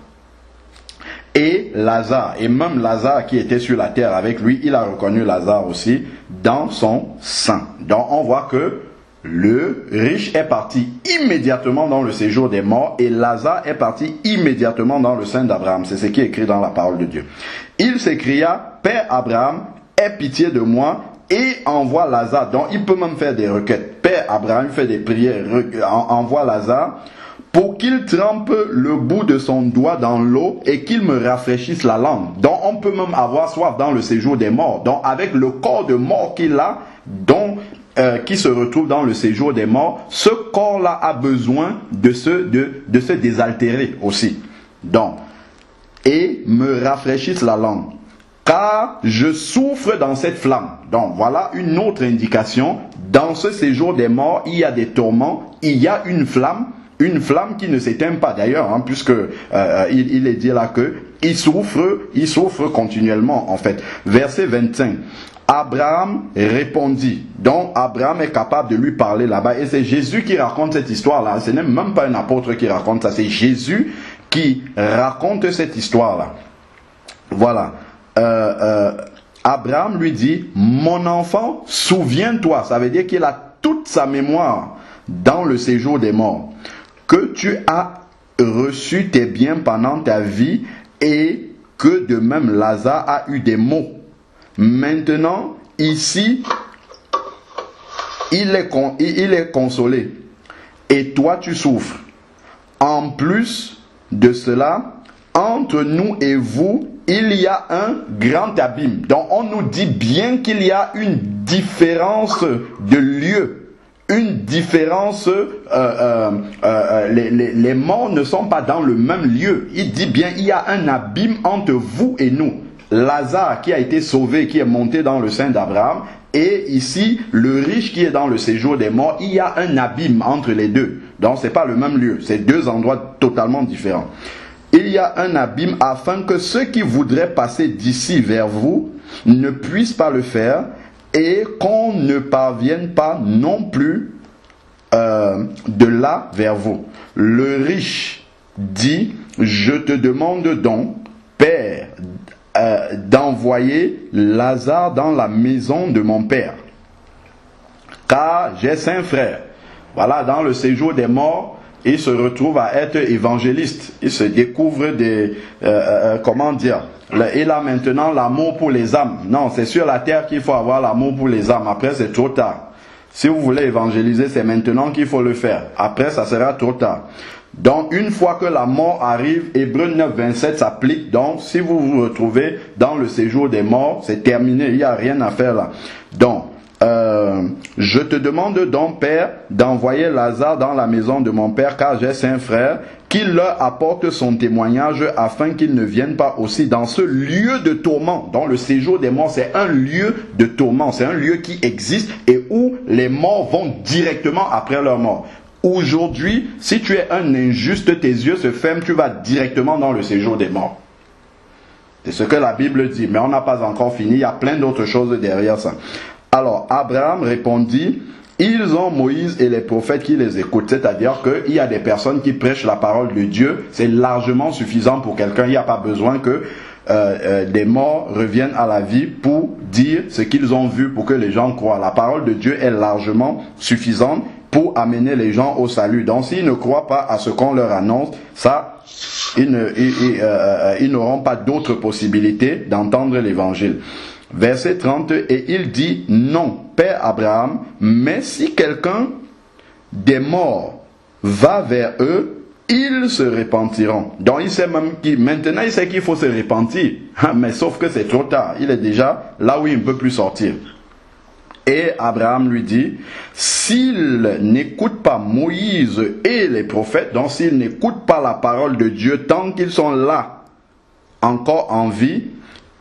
Et Lazare, et même Lazare qui était sur la terre avec lui, il a reconnu Lazare aussi dans son sein. Donc on voit que le riche est parti immédiatement dans le séjour des morts et Lazare est parti immédiatement dans le sein d'Abraham. C'est ce qui est écrit dans la parole de Dieu. Il s'écria, Père Abraham, aie pitié de moi et envoie Lazare. Donc il peut même faire des requêtes. Père Abraham fait des prières, envoie Lazare pour qu'il trempe le bout de son doigt dans l'eau et qu'il me rafraîchisse la langue. Donc on peut même avoir soif dans le séjour des morts. Donc avec le corps de mort qu'il a, qui se retrouve dans le séjour des morts, ce corps-là a besoin de se désaltérer aussi. Donc, et me rafraîchisse la langue, car je souffre dans cette flamme. Donc voilà une autre indication. Dans ce séjour des morts, il y a des tourments, il y a une flamme qui ne s'éteint pas d'ailleurs, puisque il est dit là que il souffre continuellement en fait. Verset 25. Abraham répondit. Donc Abraham est capable de lui parler là-bas. Et c'est Jésus qui raconte cette histoire-là. Ce n'est même pas un apôtre qui raconte ça. C'est Jésus qui raconte cette histoire-là. Voilà. Abraham lui dit, mon enfant, souviens-toi. Ça veut dire qu'il a toute sa mémoire dans le séjour des morts. Que tu as reçu tes biens pendant ta vie et que de même Lazare a eu des maux. Maintenant, ici, il est consolé et toi tu souffres. En plus de cela, entre nous et vous, il y a un grand abîme. Donc on nous dit bien qu'il y a une différence de lieu. Une différence, les morts ne sont pas dans le même lieu. Il dit bien, il y a un abîme entre vous et nous. Lazare qui a été sauvé, qui est monté dans le sein d'Abraham, et ici, le riche qui est dans le séjour des morts, il y a un abîme entre les deux. Donc ce n'est pas le même lieu, c'est deux endroits totalement différents. Il y a un abîme afin que ceux qui voudraient passer d'ici vers vous ne puissent pas le faire, et qu'on ne parvienne pas non plus de là vers vous. Le riche dit, je te demande donc, Père, d'envoyer Lazare dans la maison de mon père, car j'ai 5 frères. Voilà, dans le séjour des morts, il se retrouve à être évangéliste. Il se découvre des... il a maintenant l'amour pour les âmes. Non, c'est sur la terre qu'il faut avoir l'amour pour les âmes. Après, c'est trop tard. Si vous voulez évangéliser, c'est maintenant qu'il faut le faire. Après, ça sera trop tard. Donc, une fois que la mort arrive, Hébreux 9, 27 s'applique. Donc, si vous vous retrouvez dans le séjour des morts, c'est terminé. Il n'y a rien à faire là. Donc, je te demande donc, Père, d'envoyer Lazare dans la maison de mon père, car j'ai 5 frères, qu'il leur apporte son témoignage afin qu'ils ne viennent pas aussi dans ce lieu de tourment. Donc le séjour des morts, c'est un lieu de tourment, c'est un lieu qui existe et où les morts vont directement après leur mort. Aujourd'hui, si tu es un injuste, tes yeux se ferment, tu vas directement dans le séjour des morts. C'est ce que la Bible dit, mais on n'a pas encore fini, il y a plein d'autres choses derrière ça. Alors, Abraham répondit, ils ont Moïse et les prophètes qui les écoutent. C'est-à-dire qu'il y a des personnes qui prêchent la parole de Dieu. C'est largement suffisant pour quelqu'un. Il n'y a pas besoin que des morts reviennent à la vie pour dire ce qu'ils ont vu, pour que les gens croient. La parole de Dieu est largement suffisante pour amener les gens au salut. Donc s'ils ne croient pas à ce qu'on leur annonce, ça, ils n'auront pas d'autre possibilité d'entendre l'évangile. Verset 30, et il dit, non, Père Abraham, mais si quelqu'un des morts va vers eux, ils se repentiront. Donc il sait même maintenant il sait qu'il faut se repentir, mais sauf que c'est trop tard, il est déjà là où il ne peut plus sortir. Et Abraham lui dit, s'il n'écoute pas Moïse et les prophètes, donc s'il n'écoute pas la parole de Dieu tant qu'ils sont là, encore en vie,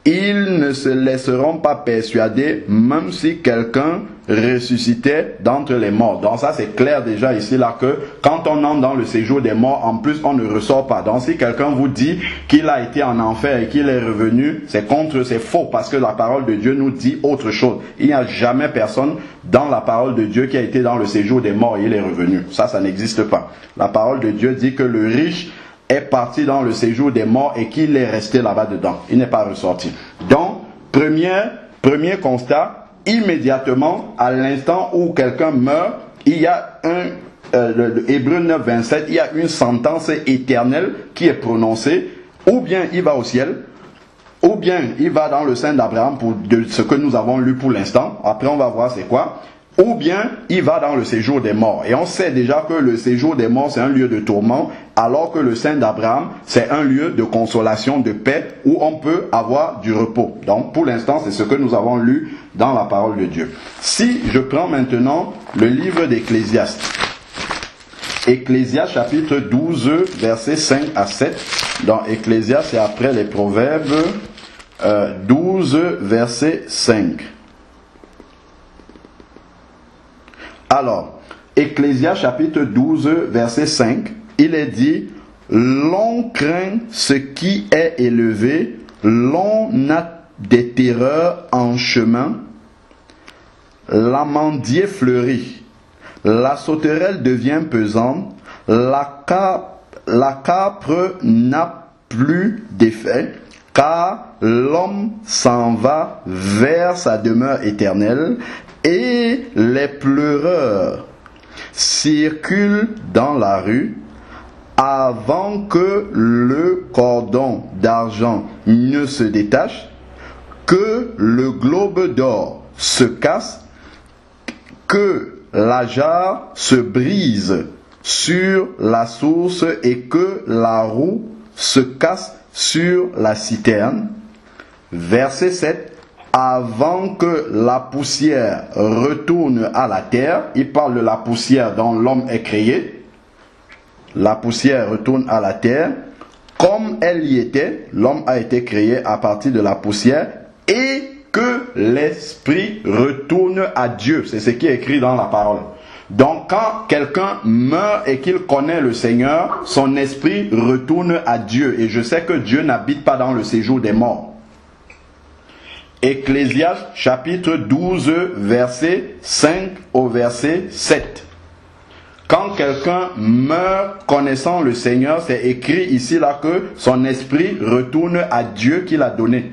ils ne se laisseront pas persuader, même si quelqu'un ressuscitait d'entre les morts. Donc ça c'est clair déjà ici là que quand on entre dans le séjour des morts, en plus on ne ressort pas. Donc si quelqu'un vous dit qu'il a été en enfer et qu'il est revenu, c'est faux, parce que la parole de Dieu nous dit autre chose. Il n'y a jamais personne dans la parole de Dieu qui a été dans le séjour des morts et il est revenu. Ça n'existe pas. La parole de Dieu dit que le riche est parti dans le séjour des morts et qu'il est resté là-bas dedans. Il n'est pas ressorti. Donc, premier constat, immédiatement, à l'instant où quelqu'un meurt, il y a Hébreux 9, 27, il y a une sentence éternelle qui est prononcée. Ou bien il va au ciel, ou bien il va dans le sein d'Abraham pour ce que nous avons lu pour l'instant. Après, on va voir c'est quoi. Ou bien il va dans le séjour des morts. Et on sait déjà que le séjour des morts c'est un lieu de tourment, alors que le sein d'Abraham c'est un lieu de consolation, de paix, où on peut avoir du repos. Donc pour l'instant c'est ce que nous avons lu dans la parole de Dieu. Si je prends maintenant le livre d'Ecclésiaste, Ecclésiaste chapitre 12 versets 5 à 7, dans Ecclésiaste c'est après les Proverbes, 12 verset 5. Alors, Ecclésiaste chapitre 12, verset 5, il est dit, l'on craint ce qui est élevé, l'on a des terreurs en chemin, l'amandier fleurit, la sauterelle devient pesante, la capre n'a plus d'effet, car l'homme s'en va vers sa demeure éternelle, et les pleureurs circulent dans la rue avant que le cordon d'argent ne se détache, que le globe d'or se casse, que la jarre se brise sur la source et que la roue se casse sur la citerne. Verset 7. Avant que la poussière retourne à la terre, il parle de la poussière dont l'homme est créé, la poussière retourne à la terre, comme elle y était, l'homme a été créé à partir de la poussière, et que l'esprit retourne à Dieu. C'est ce qui est écrit dans la parole. Donc quand quelqu'un meurt et qu'il connaît le Seigneur, son esprit retourne à Dieu. Et je sais que Dieu n'habite pas dans le séjour des morts. Ecclésiaste chapitre 12 verset 5 au verset 7. Quand quelqu'un meurt connaissant le Seigneur, c'est écrit ici là que son esprit retourne à Dieu qu'il a donné.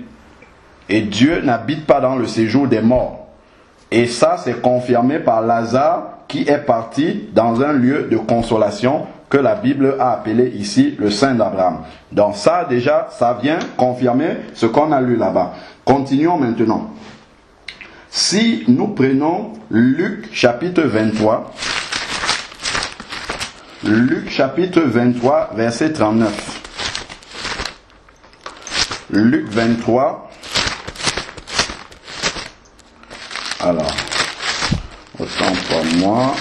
Et Dieu n'habite pas dans le séjour des morts. Et ça c'est confirmé par Lazare qui est parti dans un lieu de consolation que la Bible a appelé ici le sein d'Abraham. Donc ça déjà, ça vient confirmer ce qu'on a lu là-bas. Continuons maintenant. Si nous prenons Luc chapitre 23, Luc chapitre 23 verset 39. Luc 23. Alors, autant pour moi.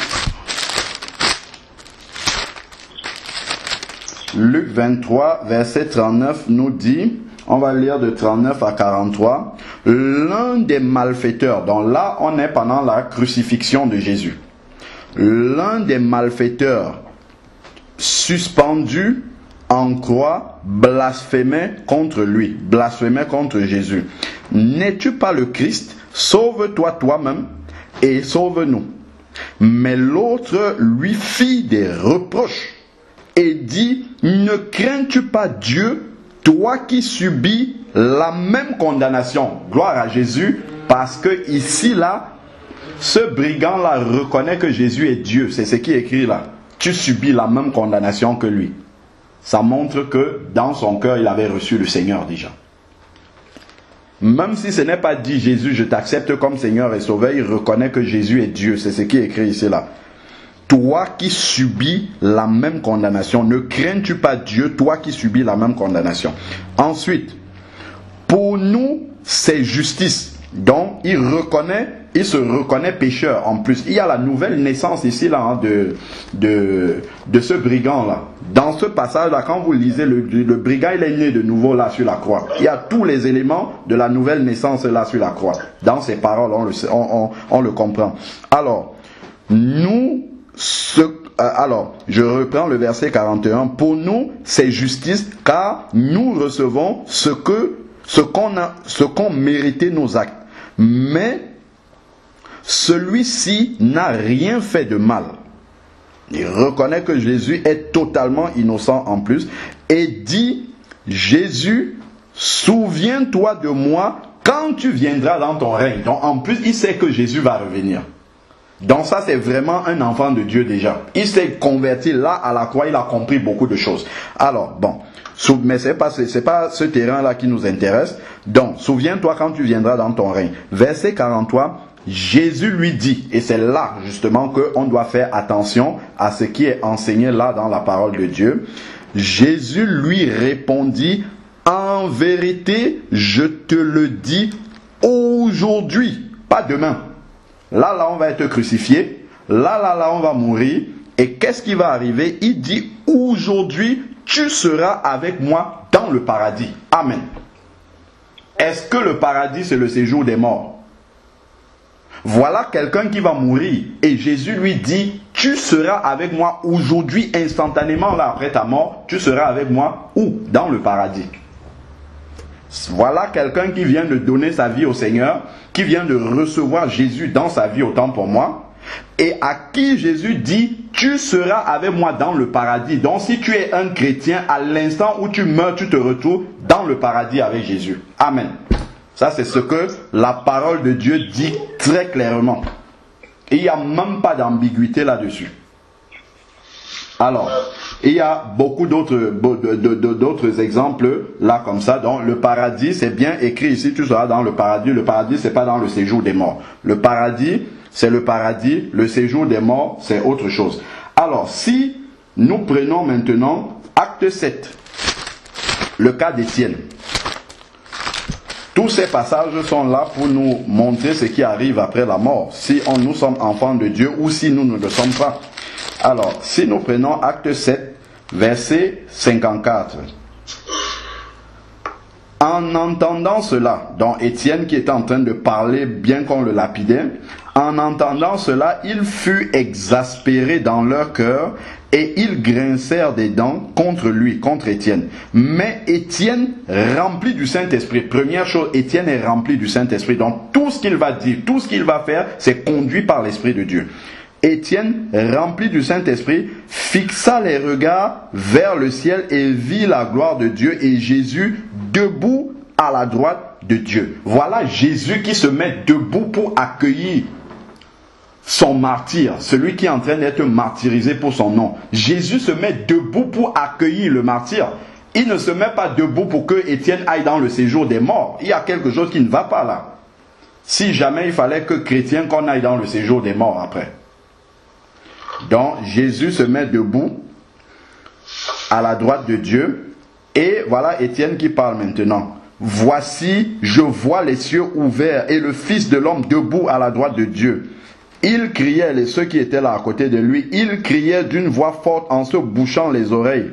Luc 23 verset 39 nous dit, on va lire de 39 à 43, l'un des malfaiteurs, donc là on est pendant la crucifixion de Jésus, l'un des malfaiteurs suspendu en croix blasphémait contre lui, blasphémait contre Jésus. N'es-tu pas le Christ? Sauve-toi toi-même et sauve-nous. Mais l'autre lui fit des reproches et dit, ne crains-tu pas Dieu, toi qui subis la même condamnation? Gloire à Jésus, parce que ici là, Ce brigand-là reconnaît que Jésus est Dieu. C'est ce qui est écrit là. Tu subis la même condamnation que lui. Ça montre que dans son cœur, il avait reçu le Seigneur déjà. Même si ce n'est pas dit Jésus, je t'accepte comme Seigneur et Sauveur, il reconnaît que Jésus est Dieu. C'est ce qui est écrit ici là. Toi qui subis la même condamnation, ne crains-tu pas Dieu, toi qui subis la même condamnation. Ensuite, pour nous, c'est justice. Donc, il se reconnaît pécheur en plus. Il y a la nouvelle naissance ici là, hein, de ce brigand-là. Dans ce passage-là, quand vous lisez, le brigand, il est né de nouveau là sur la croix. Il y a tous les éléments de la nouvelle naissance là sur la croix. Dans ces paroles, on le comprend. Alors, je reprends le verset 41. Pour nous, c'est justice, car nous recevons ce qu'ont mérité nos actes. Mais celui-ci n'a rien fait de mal. Il reconnaît que Jésus est totalement innocent en plus et dit, Jésus, souviens-toi de moi quand tu viendras dans ton règne. Donc en plus, il sait que Jésus va revenir. Donc ça, c'est vraiment un enfant de Dieu déjà. Il s'est converti là à la croix, il a compris beaucoup de choses. Alors, bon, mais c'est pas ce terrain-là qui nous intéresse. Donc, souviens-toi quand tu viendras dans ton règne. Verset 43, Jésus lui dit, et c'est là justement qu'on doit faire attention à ce qui est enseigné là dans la parole de Dieu. Jésus lui répondit, en vérité, je te le dis aujourd'hui, pas demain. Là, on va être crucifié. Là, on va mourir. Et qu'est-ce qui va arriver? Il dit, aujourd'hui, tu seras avec moi dans le paradis. Amen. Est-ce que le paradis, c'est le séjour des morts? Voilà quelqu'un qui va mourir. Et Jésus lui dit, tu seras avec moi aujourd'hui, instantanément, là, après ta mort. Tu seras avec moi où? Dans le paradis. Voilà quelqu'un qui vient de donner sa vie au Seigneur, qui vient de recevoir Jésus dans sa vie autant pour moi, et à qui Jésus dit, tu seras avec moi dans le paradis. Donc si tu es un chrétien, à l'instant où tu meurs, tu te retrouves dans le paradis avec Jésus. Amen. Ça, c'est ce que la parole de Dieu dit très clairement. Et il n'y a même pas d'ambiguïté là-dessus. Alors, il y a beaucoup d'autres exemples là comme ça. Donc le paradis, c'est bien écrit ici, tu seras dans le paradis. Le paradis, c'est pas dans le séjour des morts. Le paradis, c'est le paradis. Le séjour des morts, c'est autre chose. Alors, si nous prenons maintenant acte 7, le cas d'Étienne. Tous ces passages sont là pour nous montrer ce qui arrive après la mort. Si nous sommes enfants de Dieu ou si nous ne le sommes pas. Alors, si nous prenons acte 7, verset 54. En entendant cela, donc Étienne qui était en train de parler bien qu'on le lapidait, en entendant cela, il fut exaspéré dans leur cœur et ils grincèrent des dents contre lui, contre Étienne. Mais Étienne, rempli du Saint-Esprit, première chose, Étienne est rempli du Saint-Esprit. Donc tout ce qu'il va dire, tout ce qu'il va faire, c'est conduit par l'Esprit de Dieu. Étienne, rempli du Saint-Esprit, fixa les regards vers le ciel et vit la gloire de Dieu et Jésus debout à la droite de Dieu. Voilà Jésus qui se met debout pour accueillir son martyr, celui qui est en train d'être martyrisé pour son nom. Jésus se met debout pour accueillir le martyr. Il ne se met pas debout pour que Étienne aille dans le séjour des morts. Il y a quelque chose qui ne va pas là. Si jamais il fallait que chrétien qu'on aille dans le séjour des morts après. Donc Jésus se met debout à la droite de Dieu et voilà Étienne qui parle maintenant. Voici, je vois les cieux ouverts et le Fils de l'homme debout à la droite de Dieu. Il criait, ceux qui étaient là à côté de lui, il criait d'une voix forte en se bouchant les oreilles.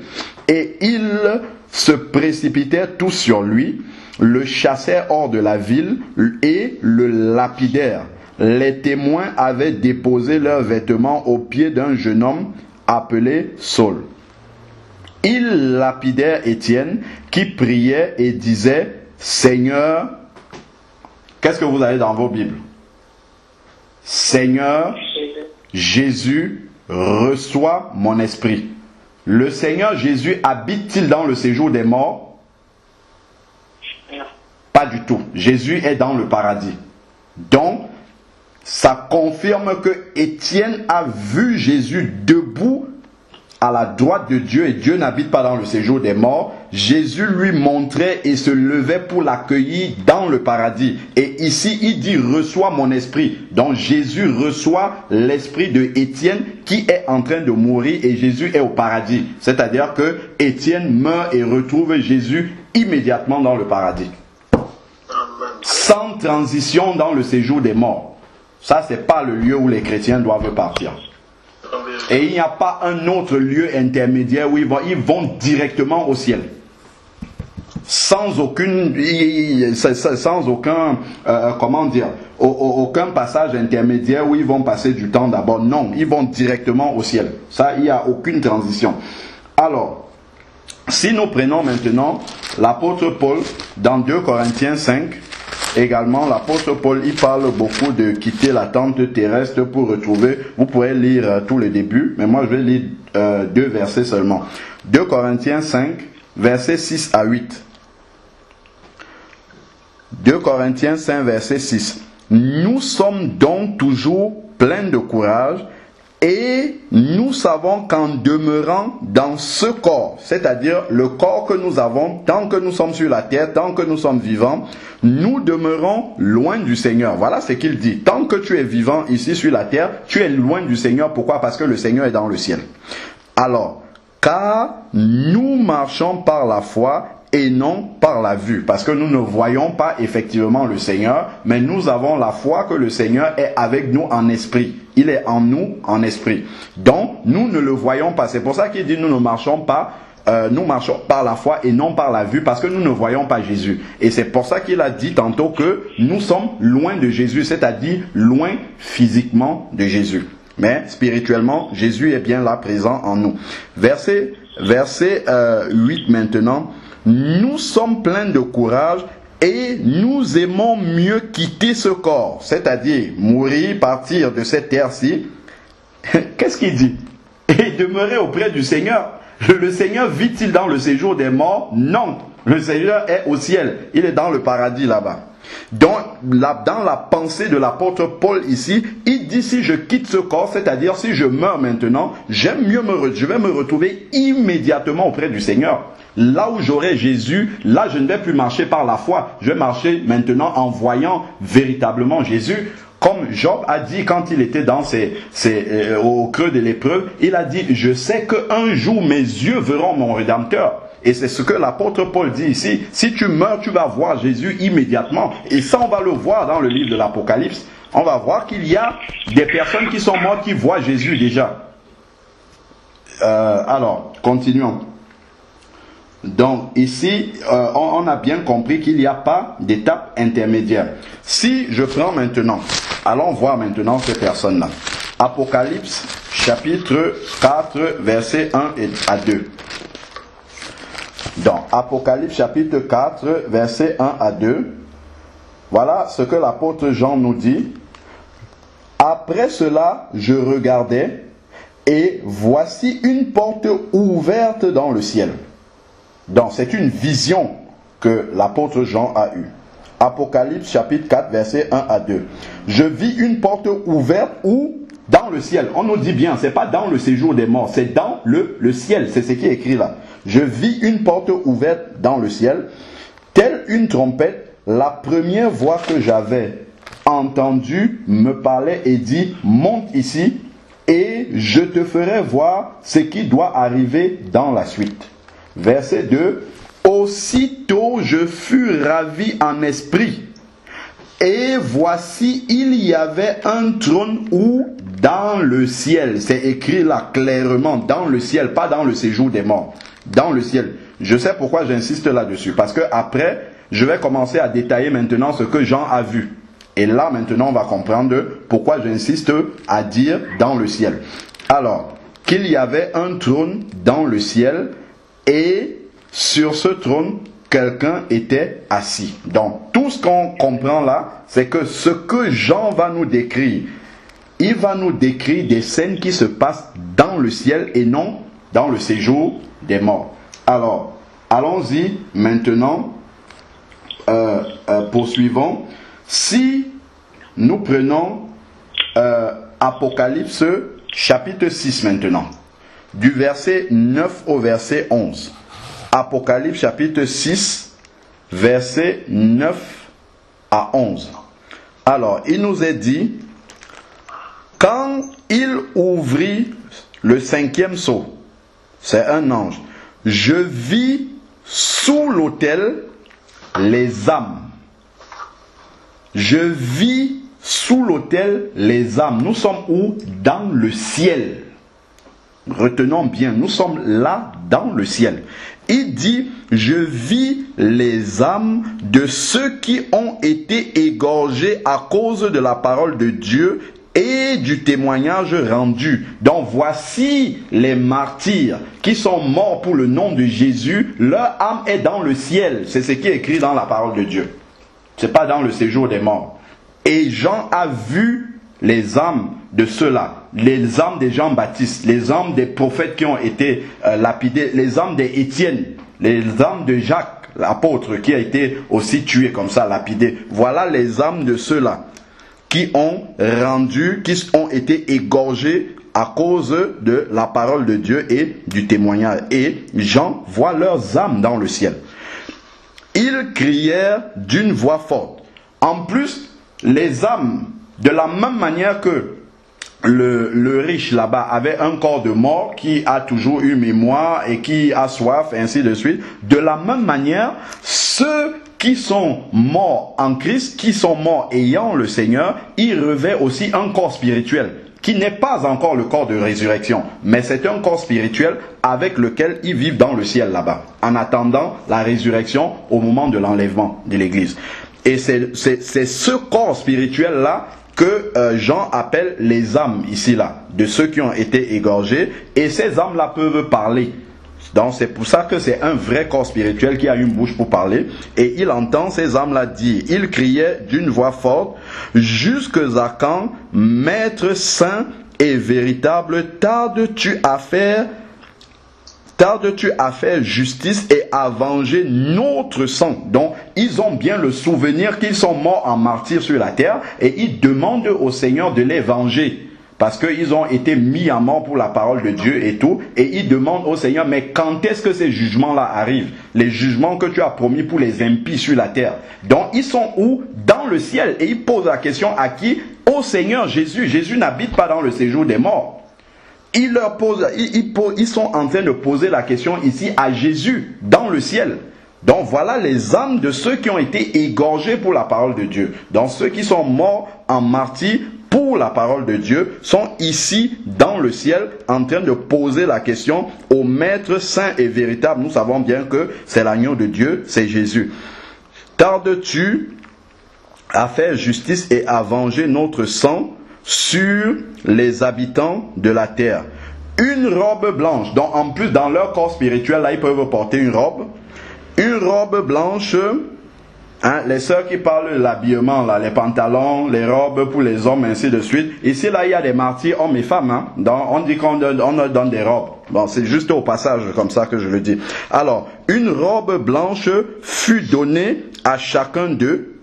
Et ils se précipitèrent tous sur lui, le chassèrent hors de la ville et le lapidèrent. Les témoins avaient déposé leurs vêtements aux pieds d'un jeune homme appelé Saul. Ils lapidèrent Étienne qui priait et disait, Seigneur, qu'est-ce que vous avez dans vos Bibles? Seigneur, Jésus, reçois mon esprit. Le Seigneur Jésus habite-t-il dans le séjour des morts? Pas du tout. Jésus est dans le paradis. Donc, ça confirme que Étienne a vu Jésus debout à la droite de Dieu, et Dieu n'habite pas dans le séjour des morts. Jésus lui montrait et se levait pour l'accueillir dans le paradis. Et ici, il dit, reçois mon esprit. Donc Jésus reçoit l'esprit de Étienne qui est en train de mourir, et Jésus est au paradis. C'est-à-dire que Étienne meurt et retrouve Jésus immédiatement dans le paradis. Sans transition dans le séjour des morts. Ça, c'est pas le lieu où les chrétiens doivent partir. Et il n'y a pas un autre lieu intermédiaire où ils vont directement au ciel. Sans aucun, aucun passage intermédiaire où ils vont passer du temps d'abord. Non, ils vont directement au ciel. Ça, il n'y a aucune transition. Alors, si nous prenons maintenant l'apôtre Paul dans 2 Corinthiens 5, également, l'apôtre Paul, il parle beaucoup de quitter la tente terrestre pour retrouver. Vous pouvez lire tout le début, mais moi je vais lire 2 versets seulement. 2 Corinthiens 5, versets 6 à 8. 2 Corinthiens 5, verset 6. Nous sommes donc toujours pleins de courage, et nous savons qu'en demeurant dans ce corps, c'est-à-dire le corps que nous avons, tant que nous sommes sur la terre, tant que nous sommes vivants, nous demeurons loin du Seigneur. Voilà ce qu'il dit. Tant que tu es vivant ici sur la terre, tu es loin du Seigneur. Pourquoi? Parce que le Seigneur est dans le ciel. Alors, car nous marchons par la foi et non par la vue. Parce que nous ne voyons pas effectivement le Seigneur, mais nous avons la foi que le Seigneur est avec nous en esprit. Il est en nous en esprit. Donc, nous ne le voyons pas. C'est pour ça qu'il dit nous ne marchons pas, nous marchons par la foi et non par la vue, parce que nous ne voyons pas Jésus. Et c'est pour ça qu'il a dit tantôt que nous sommes loin de Jésus, c'est-à-dire loin physiquement de Jésus. Mais spirituellement, Jésus est bien là présent en nous. Verset 8 maintenant. Nous sommes pleins de courage et nous aimons mieux quitter ce corps, c'est-à-dire mourir, partir de cette terre-ci. Qu'est-ce qu'il dit? Et demeurer auprès du Seigneur. Le Seigneur vit-il dans le séjour des morts? Non. Le Seigneur est au ciel. Il est dans le paradis là-bas. Donc, dans la pensée de l'apôtre Paul ici, il dit si je quitte ce corps, c'est-à-dire si je meurs maintenant, je vais me retrouver immédiatement auprès du Seigneur. Là où j'aurai Jésus, là je ne vais plus marcher par la foi, je vais marcher maintenant en voyant véritablement Jésus. Comme Job a dit quand il était dans au creux de l'épreuve, il a dit je sais qu'un jour mes yeux verront mon Rédempteur. Et c'est ce que l'apôtre Paul dit ici. Si tu meurs, tu vas voir Jésus immédiatement. Et ça, on va le voir dans le livre de l'Apocalypse. On va voir qu'il y a des personnes qui sont mortes qui voient Jésus déjà. Alors, continuons. Donc, ici, on a bien compris qu'il n'y a pas d'étape intermédiaire. Si je prends maintenant, allons voir maintenant ces personnes-là. Apocalypse, chapitre 4, versets 1 à 2. Dans Apocalypse chapitre 4, versets 1 à 2, voilà ce que l'apôtre Jean nous dit. Après cela, je regardais, et voici une porte ouverte dans le ciel. Donc, c'est une vision que l'apôtre Jean a eue. Apocalypse chapitre 4, versets 1 à 2. Je vis une porte ouverte où? Dans le ciel. On nous dit bien, c'est pas dans le séjour des morts, c'est dans le ciel. C'est ce qui est écrit là. Je vis une porte ouverte dans le ciel, telle une trompette. La première voix que j'avais entendue me parlait et dit, monte ici et je te ferai voir ce qui doit arriver dans la suite. Verset 2. Aussitôt je fus ravi en esprit, et voici il y avait un trône où dans le ciel, c'est écrit là clairement, dans le ciel, pas dans le séjour des morts, dans le ciel. Je sais pourquoi j'insiste là-dessus, parce que après, je vais commencer à détailler maintenant ce que Jean a vu. Et là maintenant on va comprendre pourquoi j'insiste à dire dans le ciel. Alors, qu'il y avait un trône dans le ciel, et sur ce trône, quelqu'un était assis. Donc, tout ce qu'on comprend là, c'est que ce que Jean va nous décrire, il va nous décrire des scènes qui se passent dans le ciel et non dans le séjour des morts. Alors, allons-y maintenant, poursuivons. Si nous prenons Apocalypse chapitre 6 maintenant, du verset 9 au verset 11. Apocalypse chapitre 6, verset 9 à 11. Alors, il nous est dit, quand il ouvrit le 5e sceau, c'est un ange, je vis sous l'autel les âmes. Je vis sous l'autel les âmes. Nous sommes où? Dans le ciel. Retenons bien, nous sommes là dans le ciel. Il dit, je vis les âmes de ceux qui ont été égorgés à cause de la parole de Dieu et du témoignage rendu. Donc voici les martyrs qui sont morts pour le nom de Jésus. Leur âme est dans le ciel. C'est ce qui est écrit dans la parole de Dieu. Ce n'est pas dans le séjour des morts. Et Jean a vu les âmes de ceux-là, les âmes des Jean-Baptiste, les âmes des prophètes qui ont été lapidés, les âmes des Étienne, les âmes de Jacques, l'apôtre, qui a été aussi tué comme ça, lapidé. Voilà les âmes de ceux-là qui ont été égorgés à cause de la parole de Dieu et du témoignage. Et Jean voit leurs âmes dans le ciel. Ils crièrent d'une voix forte. En plus, les âmes, de la même manière que le riche là-bas avait un corps de mort qui a toujours eu mémoire et qui a soif, ainsi de suite, de la même manière, ceux qui sont morts en Christ, qui sont morts ayant le Seigneur, ils revêtent aussi un corps spirituel, qui n'est pas encore le corps de résurrection, mais c'est un corps spirituel avec lequel ils vivent dans le ciel là-bas, en attendant la résurrection au moment de l'enlèvement de l'Église. Et c'est ce corps spirituel-là que Jean appelle les âmes ici-là, de ceux qui ont été égorgés, et ces âmes-là peuvent parler. Donc c'est pour ça que c'est un vrai corps spirituel qui a une bouche pour parler, et il entend ces âmes-là dire, il criait d'une voix forte, jusque à quand, Maître saint et véritable, tardes-tu à faire justice et à venger notre sang? Donc, ils ont bien le souvenir qu'ils sont morts en martyrs sur la terre et ils demandent au Seigneur de les venger. Parce qu'ils ont été mis à mort pour la parole de Dieu et tout. Et ils demandent au Seigneur, mais quand est-ce que ces jugements-là arrivent? Les jugements que tu as promis pour les impies sur la terre. Donc, ils sont où? Dans le ciel. Et ils posent la question à qui? Au Seigneur Jésus. Jésus n'habite pas dans le séjour des morts. Ils sont en train de poser la question ici à Jésus, dans le ciel. Donc voilà les âmes de ceux qui ont été égorgés pour la parole de Dieu. Donc ceux qui sont morts en martyrs pour la parole de Dieu sont ici dans le ciel en train de poser la question au Maître saint et véritable. Nous savons bien que c'est l'agneau de Dieu, c'est Jésus. Tardes-tu à faire justice et à venger notre sang sur les habitants de la terre? Une robe blanche. Donc en plus dans leur corps spirituel là ils peuvent porter une robe blanche. Les sœurs qui parlent de l'habillement là, les pantalons, les robes pour les hommes, ainsi de suite. Ici là il y a des martyrs hommes et femmes. Donc on dit qu'on donne des robes. Bon, c'est juste au passage comme ça que je le dis. Alors une robe blanche fut donnée à chacun d'eux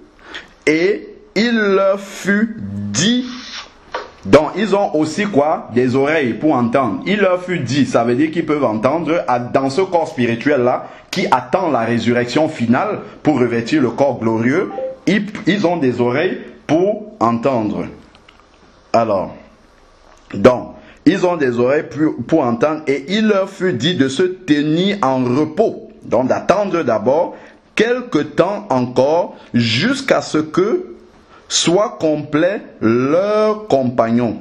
et il leur fut dit. Donc ils ont aussi quoi? Des oreilles pour entendre. Il leur fut dit, ça veut dire qu'ils peuvent entendre dans ce corps spirituel là qui attend la résurrection finale pour revêtir le corps glorieux. Ils ont des oreilles pour entendre. Alors, donc ils ont des oreilles pour entendre et il leur fut dit de se tenir en repos. Donc d'attendre d'abord quelque temps encore jusqu'à ce que soit complet leurs compagnons.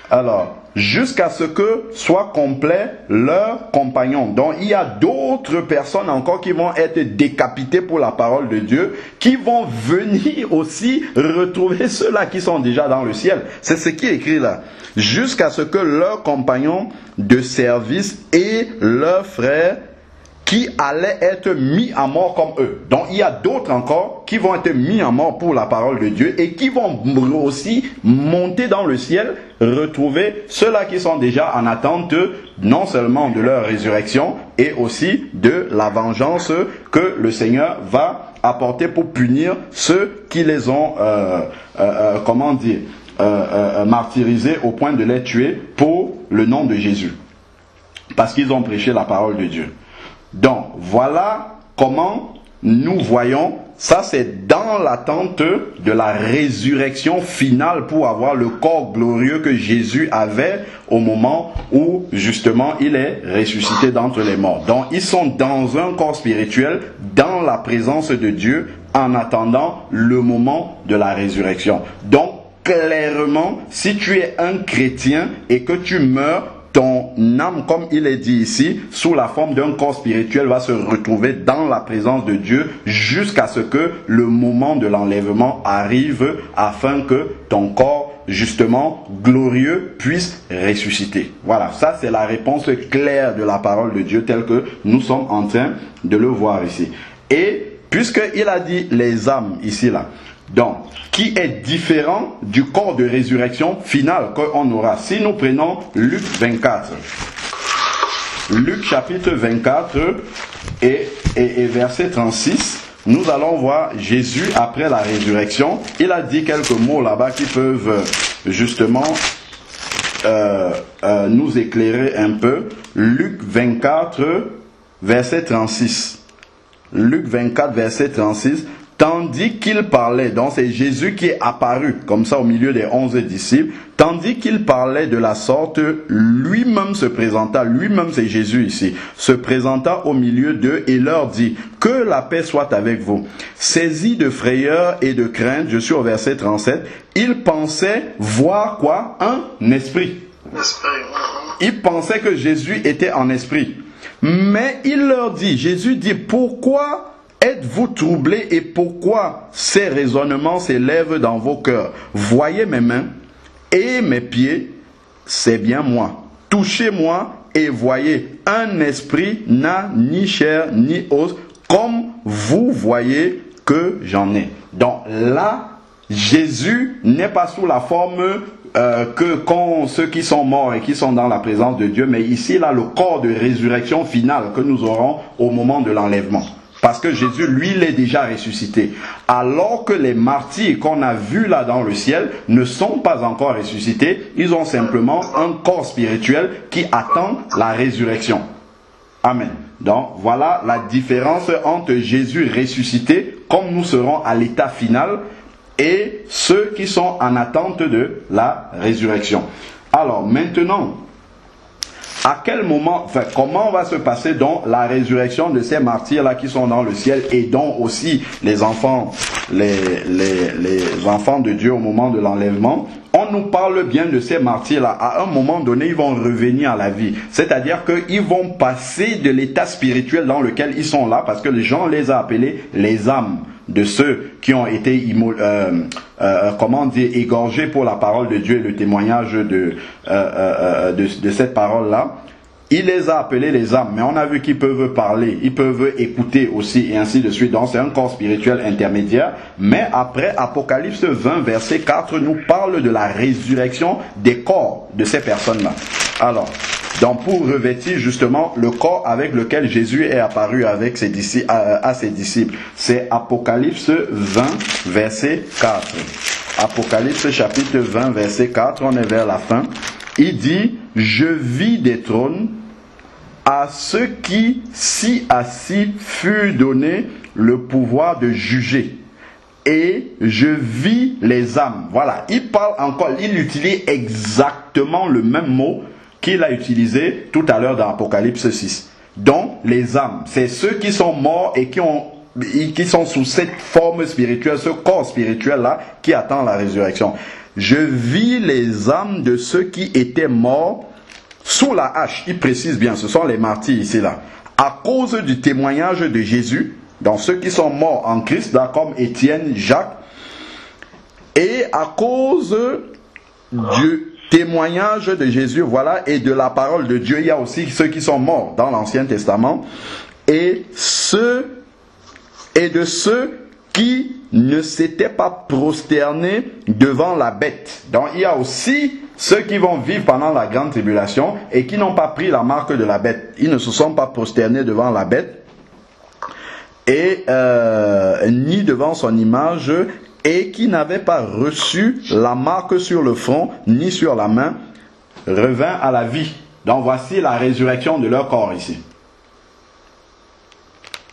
Alors, jusqu'à ce que soit complet leurs compagnons. Donc, il y a d'autres personnes encore qui vont être décapitées pour la parole de Dieu, qui vont venir aussi retrouver ceux-là qui sont déjà dans le ciel. C'est ce qui est écrit là. Jusqu'à ce que leurs compagnons de service et leurs frères qui allaient être mis à mort comme eux. Donc il y a d'autres encore qui vont être mis à mort pour la parole de Dieu et qui vont aussi monter dans le ciel, retrouver ceux-là qui sont déjà en attente non seulement de leur résurrection et aussi de la vengeance que le Seigneur va apporter pour punir ceux qui les ont martyrisés au point de les tuer pour le nom de Jésus, parce qu'ils ont prêché la parole de Dieu. Donc voilà comment nous voyons, ça c'est dans l'attente de la résurrection finale pour avoir le corps glorieux que Jésus avait au moment où justement il est ressuscité d'entre les morts. Donc ils sont dans un corps spirituel, dans la présence de Dieu, en attendant le moment de la résurrection. Donc clairement, si tu es un chrétien et que tu meurs, ton âme, comme il est dit ici, sous la forme d'un corps spirituel, va se retrouver dans la présence de Dieu jusqu'à ce que le moment de l'enlèvement arrive, afin que ton corps, justement, glorieux, puisse ressusciter. Voilà, ça c'est la réponse claire de la parole de Dieu telle que nous sommes en train de le voir ici. Et puisqu'il a dit les âmes ici, là, donc, qui est différent du corps de résurrection final qu'on aura. Si nous prenons Luc 24, Luc chapitre 24 et verset 36, nous allons voir Jésus après la résurrection. Il a dit quelques mots là-bas qui peuvent justement nous éclairer un peu. Luc 24, verset 36. Luc 24, verset 36. Tandis qu'il parlait, donc c'est Jésus qui est apparu comme ça au milieu des 11 disciples, tandis qu'il parlait de la sorte, lui-même se présenta, lui-même c'est Jésus ici, se présenta au milieu d'eux et leur dit, que la paix soit avec vous. Saisi de frayeur et de crainte, je suis au verset 37, il pensait voir quoi? Un esprit. Il pensait que Jésus était en esprit. Mais il leur dit, Jésus dit, pourquoi êtes-vous troublés et pourquoi ces raisonnements s'élèvent dans vos cœurs? Voyez mes mains et mes pieds, c'est bien moi. Touchez-moi et voyez, un esprit n'a ni chair ni os, comme vous voyez que j'en ai. Donc là, Jésus n'est pas sous la forme ceux qui sont morts et qui sont dans la présence de Dieu, mais ici, là, le corps de résurrection finale que nous aurons au moment de l'enlèvement. Parce que Jésus, lui, il est déjà ressuscité. Alors que les martyrs qu'on a vus là dans le ciel ne sont pas encore ressuscités. Ils ont simplement un corps spirituel qui attend la résurrection. Amen. Donc, voilà la différence entre Jésus ressuscité, comme nous serons à l'état final, et ceux qui sont en attente de la résurrection. Alors, maintenant, à quel moment, enfin, comment va se passer donc la résurrection de ces martyrs-là qui sont dans le ciel et dont aussi les enfants, les enfants de Dieu au moment de l'enlèvement? On nous parle bien de ces martyrs-là. À un moment donné, ils vont revenir à la vie. C'est-à-dire qu'ils vont passer de l'état spirituel dans lequel ils sont là, parce que les gens les ont appelés les âmes de ceux qui ont été égorgés pour la parole de Dieu et le témoignage de cette parole-là. Il les a appelés les âmes, mais on a vu qu'ils peuvent parler, ils peuvent écouter aussi, et ainsi de suite. Donc c'est un corps spirituel intermédiaire. Mais après, Apocalypse 20, verset 4, nous parle de la résurrection des corps de ces personnes-là. Alors, donc pour revêtir justement le corps avec lequel Jésus est apparu avec ses disciples, à ses disciples, c'est Apocalypse 20, verset 4. Apocalypse chapitre 20, verset 4, on est vers la fin. Il dit, je vis des trônes à ceux qui, si assis, fut donné le pouvoir de juger. Et je vis les âmes. Voilà, il parle encore, il utilise exactement le même mot qu'il a utilisé tout à l'heure dans Apocalypse 6. Donc, les âmes, c'est ceux qui sont morts et qui sont sous cette forme spirituelle, ce corps spirituel-là qui attend la résurrection. Je vis les âmes de ceux qui étaient morts sous la hache. Il précise bien, ce sont les martyrs ici-là. À cause du témoignage de Jésus, donc ceux qui sont morts en Christ, comme Étienne, Jacques, et à cause du témoignage de Jésus, voilà, et de la parole de Dieu, il y a aussi ceux qui sont morts dans l'Ancien Testament, et de ceux qui ne s'étaient pas prosternés devant la bête. Donc il y a aussi ceux qui vont vivre pendant la grande tribulation et qui n'ont pas pris la marque de la bête. Ils ne se sont pas prosternés devant la bête et ni devant son image, et qui n'avaient pas reçu la marque sur le front ni sur la main, revint à la vie. Donc voici la résurrection de leur corps ici.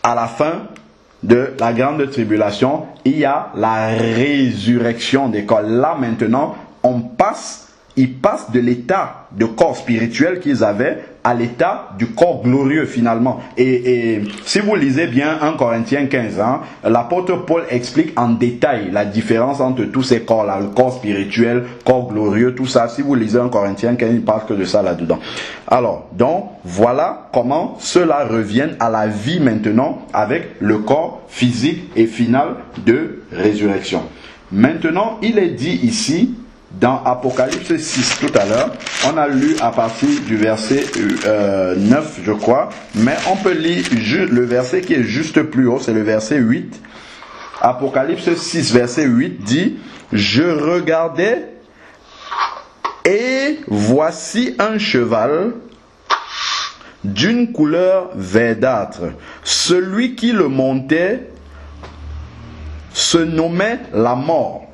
À la fin de la grande tribulation, il y a la résurrection des corps. Là maintenant, ils passent de l'état de corps spirituel qu'ils avaient à l'état du corps glorieux finalement. Et si vous lisez bien 1 Corinthiens 15, l'apôtre Paul explique en détail la différence entre tous ces corps-là, le corps spirituel, corps glorieux, tout ça. Si vous lisez 1 Corinthiens 15, il parle que de ça là-dedans. Alors, donc, voilà comment ceux-là reviennent à la vie maintenant avec le corps physique et final de résurrection. Maintenant, il est dit ici, dans Apocalypse 6 tout à l'heure, on a lu à partir du verset 9 je crois, mais on peut lire le verset qui est juste plus haut, c'est le verset 8. Apocalypse 6 verset 8 dit: je regardais et voici un cheval d'une couleur verdâtre. Celui qui le montait se nommait la mort.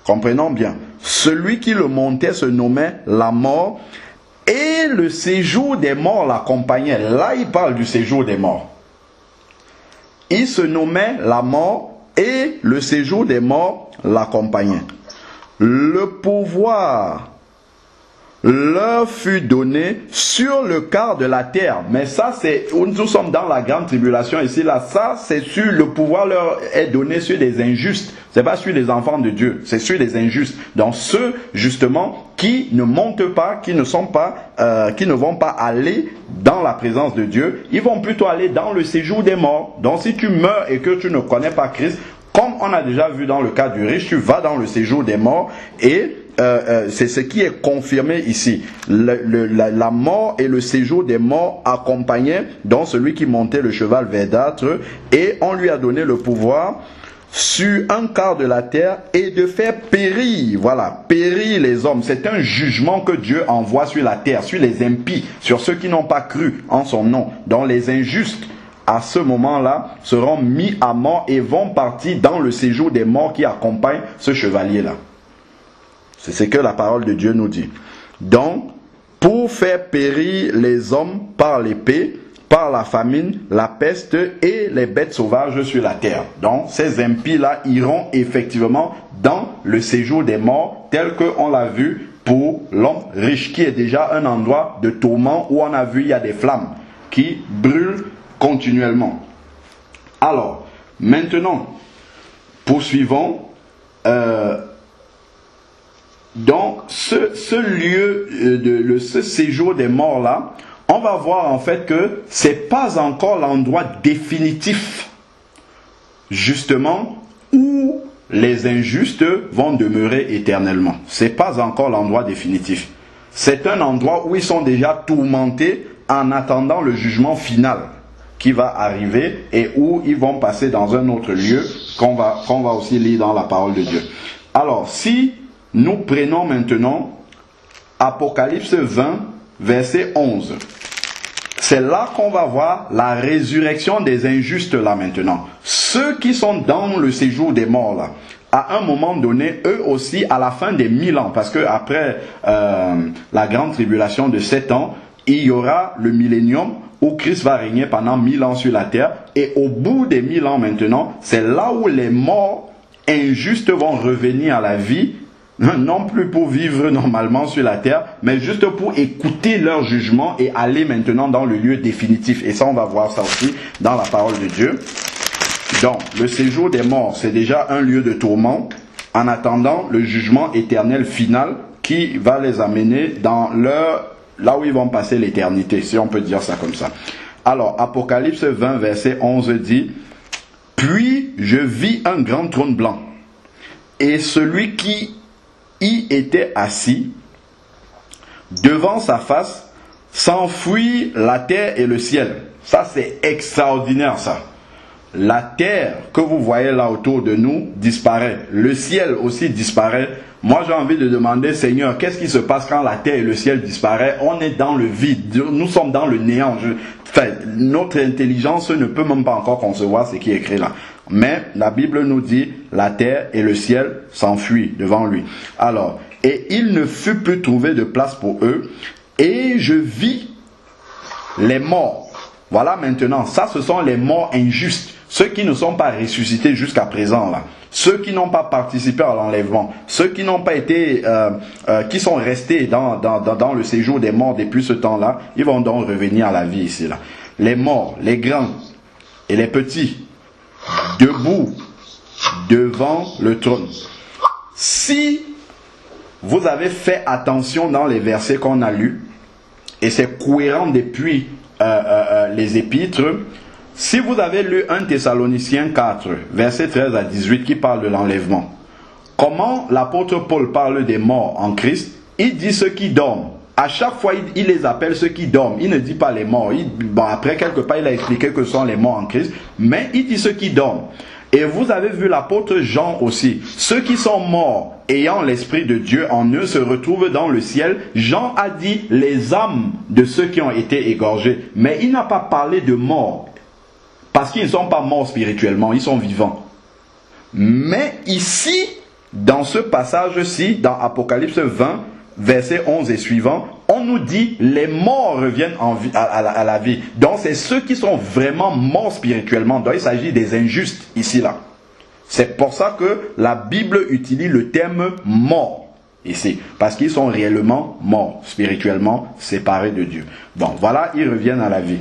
Comprenons bien. Celui qui le montait se nommait la mort, et le séjour des morts l'accompagnait. Là, il parle du séjour des morts. Il se nommait la mort, et le séjour des morts l'accompagnait. Le pouvoir leur fut donné sur le quart de la terre. Mais ça, c'est, nous sommes dans la grande tribulation ici, là, ça, c'est sur, le pouvoir leur est donné sur des injustes. C'est pas sur les enfants de Dieu, c'est sur les injustes. Donc ceux, justement, qui ne montent pas, qui ne vont pas aller dans la présence de Dieu, ils vont plutôt aller dans le séjour des morts. Donc si tu meurs et que tu ne connais pas Christ, comme on a déjà vu dans le cas du riche, tu vas dans le séjour des morts et c'est ce qui est confirmé ici. La mort et le séjour des morts accompagnaient donc celui qui montait le cheval verdâtre, et on lui a donné le pouvoir sur un quart de la terre et de faire périr, voilà, périr les hommes. C'est un jugement que Dieu envoie sur la terre, sur les impies, sur ceux qui n'ont pas cru en son nom. Donc les injustes, à ce moment-là, seront mis à mort et vont partir dans le séjour des morts qui accompagne ce chevalier-là. C'est ce que la parole de Dieu nous dit. Donc, pour faire périr les hommes par l'épée, par la famine, la peste et les bêtes sauvages sur la terre. Donc, ces impies-là iront effectivement dans le séjour des morts, tel qu'on l'a vu pour l'homme riche, qui est déjà un endroit de tourment où on a vu il y a des flammes qui brûlent continuellement. Alors, maintenant, poursuivons. Dans ce lieu, ce séjour des morts là, on va voir en fait que c'est pas encore l'endroit définitif, justement, où les injustes vont demeurer éternellement. C'est pas encore l'endroit définitif. C'est un endroit où ils sont déjà tourmentés en attendant le jugement final qui va arriver et où ils vont passer dans un autre lieu qu'on va aussi lire dans la parole de Dieu. Alors, si nous prenons maintenant Apocalypse 20, verset 11. C'est là qu'on va voir la résurrection des injustes là maintenant. Ceux qui sont dans le séjour des morts là, à un moment donné, eux aussi, à la fin des 1000 ans, parce que après la grande tribulation de 7 ans, il y aura le millénium où Christ va régner pendant 1000 ans sur la terre. Et au bout des 1000 ans maintenant, c'est là où les morts injustes vont revenir à la vie, non plus pour vivre normalement sur la terre, mais juste pour écouter leur jugement et aller maintenant dans le lieu définitif. Et ça, on va voir ça aussi dans la parole de Dieu. Donc, le séjour des morts, c'est déjà un lieu de tourment, en attendant le jugement éternel final qui va les amener dans là où ils vont passer l'éternité, si on peut dire ça comme ça. Alors, Apocalypse 20, verset 11 dit: « Puis je vis un grand trône blanc, et celui qui y était assis, devant sa face s'enfuit la terre et le ciel. Ça, c'est extraordinaire, ça. La terre que vous voyez là autour de nous disparaît. Le ciel aussi disparaît. Moi, j'ai envie de demander, Seigneur, qu'est-ce qui se passe quand la terre et le ciel disparaissent? On est dans le vide. Nous sommes dans le néant. Notre intelligence ne peut même pas encore concevoir ce qui est écrit là. Mais la Bible nous dit, la terre et le ciel s'enfuient devant lui. Alors, et il ne fut plus trouvé de place pour eux. Et je vis les morts. Voilà maintenant, ça ce sont les morts injustes. Ceux qui ne sont pas ressuscités jusqu'à présent là. Ceux qui n'ont pas participé à l'enlèvement. Ceux qui n'ont pas été, qui sont restés dans le séjour des morts depuis ce temps-là. Ils vont donc revenir à la vie ici là. Les morts, les grands et les petits, debout devant le trône. Si vous avez fait attention dans les versets qu'on a lus, et c'est cohérent depuis les épîtres, si vous avez lu 1 Thessaloniciens 4, verset 13 à 18, qui parle de l'enlèvement, comment l'apôtre Paul parle des morts en Christ, il dit ceux qui dorment. À chaque fois, il les appelle ceux qui dorment. Il ne dit pas les morts. Après, quelque part, il a expliqué que ce sont les morts en Christ, mais il dit ceux qui dorment. Et vous avez vu l'apôtre Jean aussi. Ceux qui sont morts, ayant l'Esprit de Dieu en eux, se retrouvent dans le ciel. Jean a dit les âmes de ceux qui ont été égorgés. Mais il n'a pas parlé de mort. Parce qu'ils ne sont pas morts spirituellement, ils sont vivants. Mais ici, dans ce passage-ci, dans Apocalypse 20, verset 11 et suivant, on nous dit les morts reviennent à la vie. Donc c'est ceux qui sont vraiment morts spirituellement. Donc il s'agit des injustes ici là. C'est pour ça que la Bible utilise le terme mort ici. Parce qu'ils sont réellement morts, spirituellement séparés de Dieu. Bon, voilà, ils reviennent à la vie.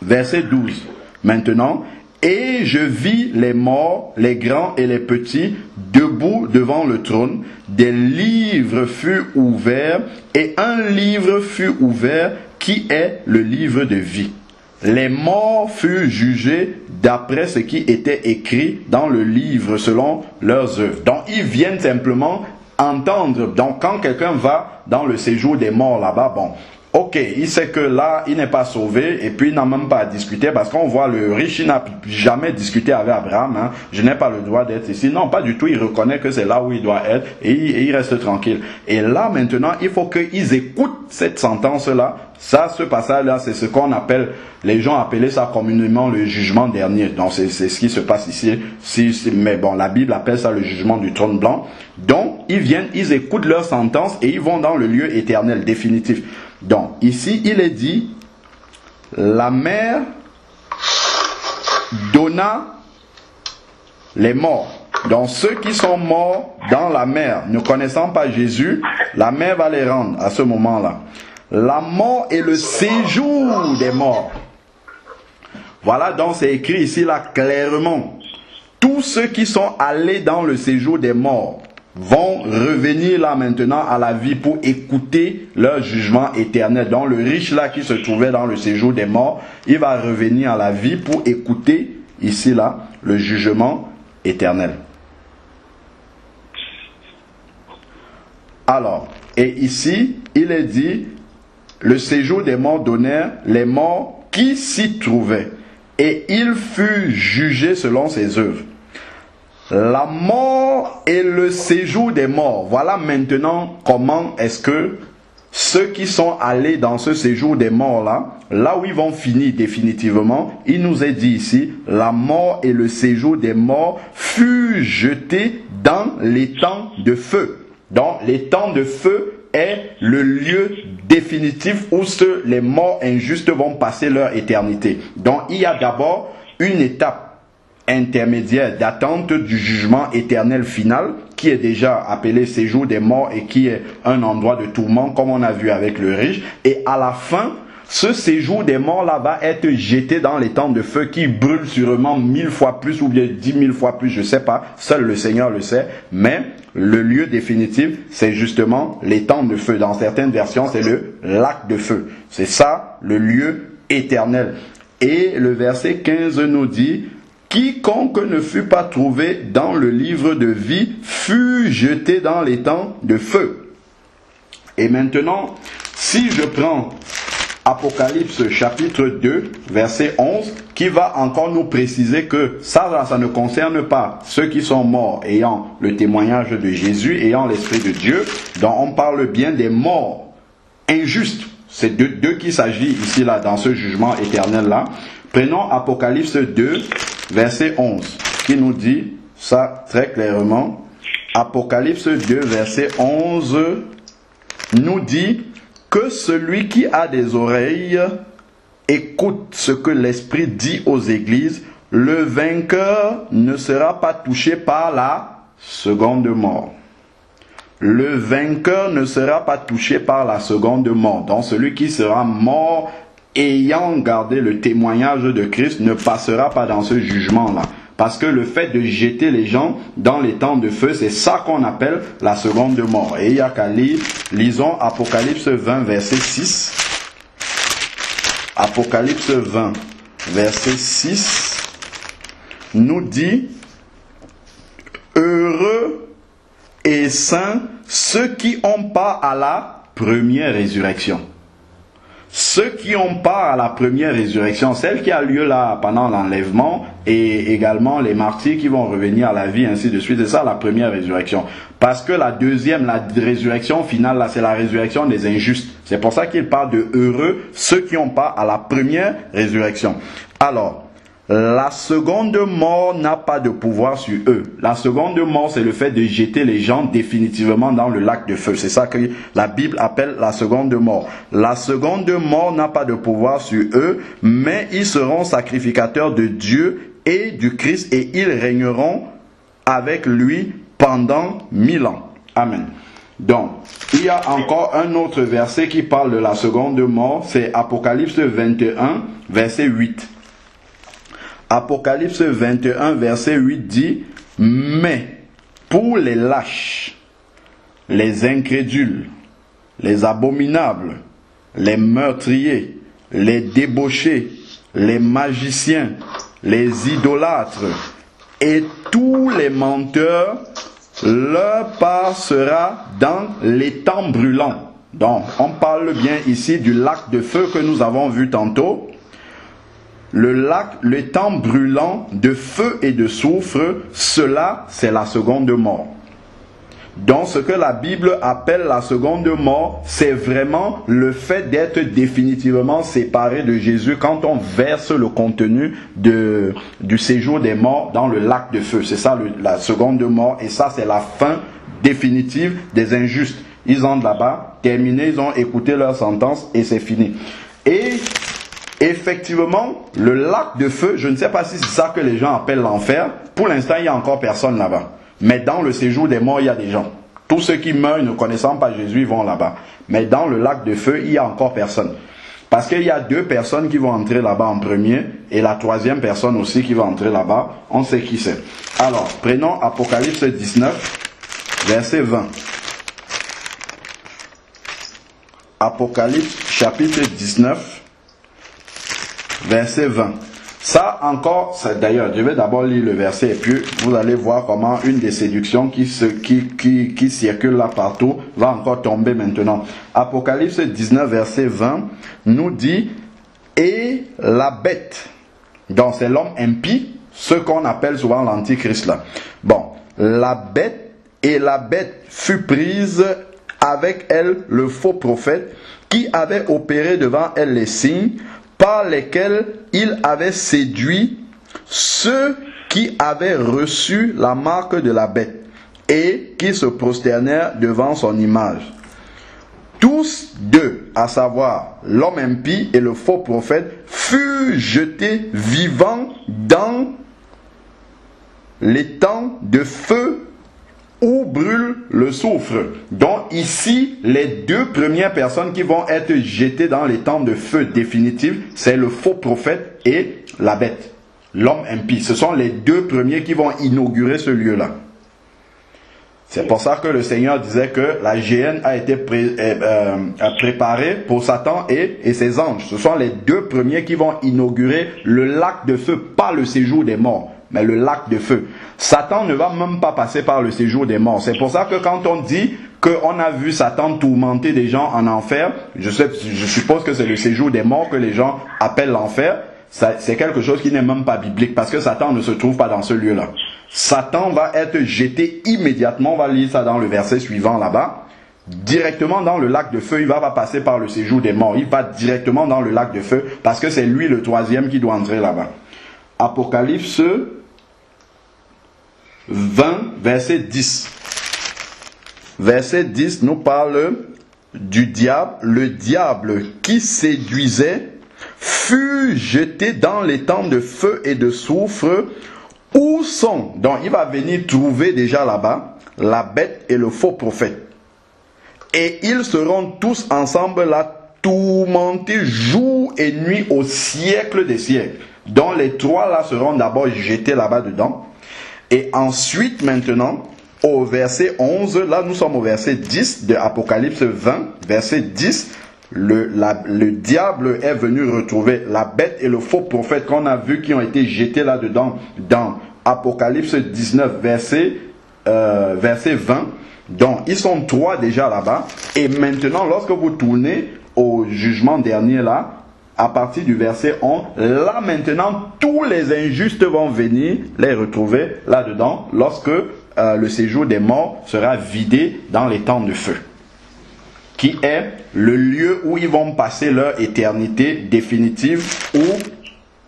Verset 12. Maintenant, et je vis les morts, les grands et les petits, debout devant le trône. Des livres furent ouverts, et un livre fut ouvert, qui est le livre de vie. Les morts furent jugés d'après ce qui était écrit dans le livre, selon leurs œuvres. Donc, ils viennent simplement entendre. Donc, quand quelqu'un va dans le séjour des morts là-bas, bon, ok, il sait que là, il n'est pas sauvé et puis il n'a même pas à discuter parce qu'on voit le riche, il n'a jamais discuté avec Abraham. Hein. Je n'ai pas le droit d'être ici. Non, pas du tout. Il reconnaît que c'est là où il doit être et il reste tranquille. Et là, maintenant, il faut qu'ils écoutent cette sentence-là. Ça, ce passage-là, c'est ce qu'on appelle, les gens appelaient ça communément le jugement dernier. Donc, c'est ce qui se passe ici. Mais bon, la Bible appelle ça le jugement du trône blanc. Donc, ils viennent, ils écoutent leur sentence et ils vont dans le lieu éternel, définitif. Donc, ici, il est dit, la mer donna les morts. Donc, ceux qui sont morts dans la mer, ne connaissant pas Jésus, la mer va les rendre à ce moment-là. La mort est le séjour des morts. Voilà, donc c'est écrit ici, là, clairement. Tous ceux qui sont allés dans le séjour des morts vont revenir là maintenant à la vie pour écouter leur jugement éternel. Donc le riche là qui se trouvait dans le séjour des morts, il va revenir à la vie pour écouter ici là le jugement éternel. Alors, et ici, il est dit, le séjour des morts donnèrent les morts qui s'y trouvaient, et il fut jugé selon ses œuvres. La mort et le séjour des morts. Voilà maintenant comment est-ce que ceux qui sont allés dans ce séjour des morts là, là où ils vont finir définitivement, il nous est dit ici, la mort et le séjour des morts furent jetés dans l'étang de feu. Donc l'étang de feu est le lieu définitif où les morts injustes vont passer leur éternité. Donc il y a d'abord une étape intermédiaire d'attente du jugement éternel final qui est déjà appelé séjour des morts et qui est un endroit de tourment comme on a vu avec le riche, et à la fin ce séjour des morts là va être jeté dans les temps de feu qui brûle sûrement 1000 fois plus ou bien 10 000 fois plus, je sais pas, seul le Seigneur le sait, mais le lieu définitif c'est justement les temps de feu. Dans certaines versions c'est le lac de feu, c'est ça le lieu éternel. Et le verset 15 nous dit: quiconque ne fut pas trouvé dans le livre de vie fut jeté dans les temps de feu. Et maintenant, si je prends Apocalypse chapitre 2, verset 11, qui va encore nous préciser que ça ne concerne pas ceux qui sont morts ayant le témoignage de Jésus, ayant l'Esprit de Dieu, dont on parle bien des morts injustes. C'est d'eux qu'il s'agit ici, là, dans ce jugement éternel-là. Prenons Apocalypse 2, verset 11, qui nous dit ça très clairement. Apocalypse 2, verset 11, nous dit que celui qui a des oreilles écoute ce que l'Esprit dit aux églises. Le vainqueur ne sera pas touché par la seconde mort. Le vainqueur ne sera pas touché par la seconde mort. Donc celui qui sera mort ayant gardé le témoignage de Christ ne passera pas dans ce jugement-là. Parce que le fait de jeter les gens dans les temps de feu, c'est ça qu'on appelle la seconde mort. Et il y a qu'à lire, lisons Apocalypse 20, verset 6. Apocalypse 20, verset 6, nous dit « Heureux et saints ceux qui ont part à la première résurrection ». Ceux qui ont part à la première résurrection, celle qui a lieu là pendant l'enlèvement, et également les martyrs qui vont revenir à la vie, ainsi de suite, c'est ça la première résurrection. Parce que la deuxième, la résurrection finale, là, c'est la résurrection des injustes. C'est pour ça qu'il parle de heureux, ceux qui ont part à la première résurrection. Alors, la seconde mort n'a pas de pouvoir sur eux. La seconde mort, c'est le fait de jeter les gens définitivement dans le lac de feu. C'est ça que la Bible appelle la seconde mort. La seconde mort n'a pas de pouvoir sur eux, mais ils seront sacrificateurs de Dieu et du Christ et ils régneront avec lui pendant 1000 ans. Amen. Donc, il y a encore un autre verset qui parle de la seconde mort, c'est Apocalypse 21, verset 8. Apocalypse 21, verset 8 dit « Mais pour les lâches, les incrédules, les abominables, les meurtriers, les débauchés, les magiciens, les idolâtres et tous les menteurs, leur part sera dans l'étang brûlant. » Donc, on parle bien ici du lac de feu que nous avons vu tantôt. L'étang brûlant de feu et de soufre, cela c'est la seconde mort. Donc ce que la Bible appelle la seconde mort, c'est vraiment le fait d'être définitivement séparé de Jésus quand on verse le contenu du séjour des morts dans le lac de feu. C'est ça la seconde mort, et ça c'est la fin définitive des injustes. Ils entrent là-bas, terminé, ils ont écouté leur sentence et c'est fini. Et effectivement, le lac de feu, je ne sais pas si c'est ça que les gens appellent l'enfer. Pour l'instant, il n'y a encore personne là-bas. Mais dans le séjour des morts, il y a des gens. Tous ceux qui meurent ne connaissant pas Jésus, ils vont là-bas. Mais dans le lac de feu, il n'y a encore personne. Parce qu'il y a 2 personnes qui vont entrer là-bas en premier, et la 3e personne aussi qui va entrer là-bas. On sait qui c'est. Alors, prenons Apocalypse 19, verset 20. Apocalypse chapitre 19, verset 20. Ça encore, d'ailleurs, je vais d'abord lire le verset et puis vous allez voir comment une des séductions qui circule là partout va encore tomber maintenant. Apocalypse 19, verset 20 nous dit « Et la bête », donc c'est l'homme impie, ce qu'on appelle souvent l'antichrist là. Bon, la bête fut prise avec elle le faux prophète qui avait opéré devant elle les signes par lesquels il avait séduit ceux qui avaient reçu la marque de la bête et qui se prosternèrent devant son image. Tous deux, à savoir l'homme impie et le faux prophète, furent jetés vivants dans l'étang de feu où brûle le soufre. Donc ici, les 2 premières personnes qui vont être jetées dans l'étang de feu définitif, c'est le faux prophète et la bête, l'homme impie. Ce sont les 2 premiers qui vont inaugurer ce lieu-là. C'est pour ça que le Seigneur disait que la géhenne a été préparée pour Satan et ses anges. Ce sont les 2 premiers qui vont inaugurer le lac de feu, pas le séjour des morts, mais le lac de feu. Satan ne va même pas passer par le séjour des morts. C'est pour ça que quand on dit qu'on a vu Satan tourmenter des gens en enfer, je suppose que c'est le séjour des morts que les gens appellent l'enfer, c'est quelque chose qui n'est même pas biblique, parce que Satan ne se trouve pas dans ce lieu-là. Satan va être jeté immédiatement, on va lire ça dans le verset suivant là-bas, directement dans le lac de feu. Il va pas passer par le séjour des morts, il va directement dans le lac de feu, parce que c'est lui le troisième qui doit entrer là-bas. Apocalypse 20, verset 10. Verset 10 nous parle du diable. Le diable qui séduisait fut jeté dans les temps de feu et de soufre, où sont, donc il va venir trouver déjà là-bas, la bête et le faux prophète. Et ils seront tous ensemble là, tourmentés jour et nuit au siècle des siècles. Donc les trois là seront d'abord jetés là-bas dedans. Et ensuite maintenant, au verset 11, là nous sommes au verset 10 de Apocalypse 20, verset 10, le diable est venu retrouver la bête et le faux prophète qu'on a vu qui ont été jetés là-dedans dans Apocalypse 19, verset 20. Donc ils sont trois déjà là-bas. Et maintenant, lorsque vous tournez au jugement dernier là, à partir du verset 11, là maintenant, tous les injustes vont venir les retrouver là-dedans lorsque le séjour des morts sera vidé dans les temps de feu, qui est le lieu où ils vont passer leur éternité définitive,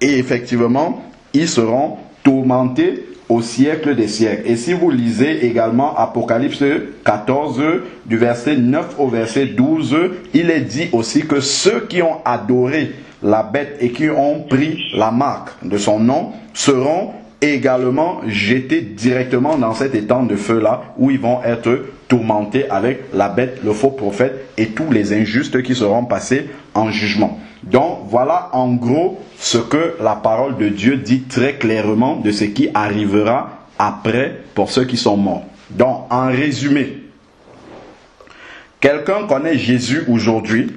et effectivement, ils seront tourmentés au siècle des siècles. Et si vous lisez également Apocalypse 14, du verset 9 au verset 12, il est dit aussi que ceux qui ont adoré la bête et qui ont pris la marque de son nom seront également jetés directement dans cet étang de feu-là, où ils vont être tourmentés avec la bête, le faux prophète et tous les injustes qui seront passés en jugement. Donc voilà en gros ce que la parole de Dieu dit très clairement de ce qui arrivera après pour ceux qui sont morts. Donc en résumé, quelqu'un connaît Jésus aujourd'hui,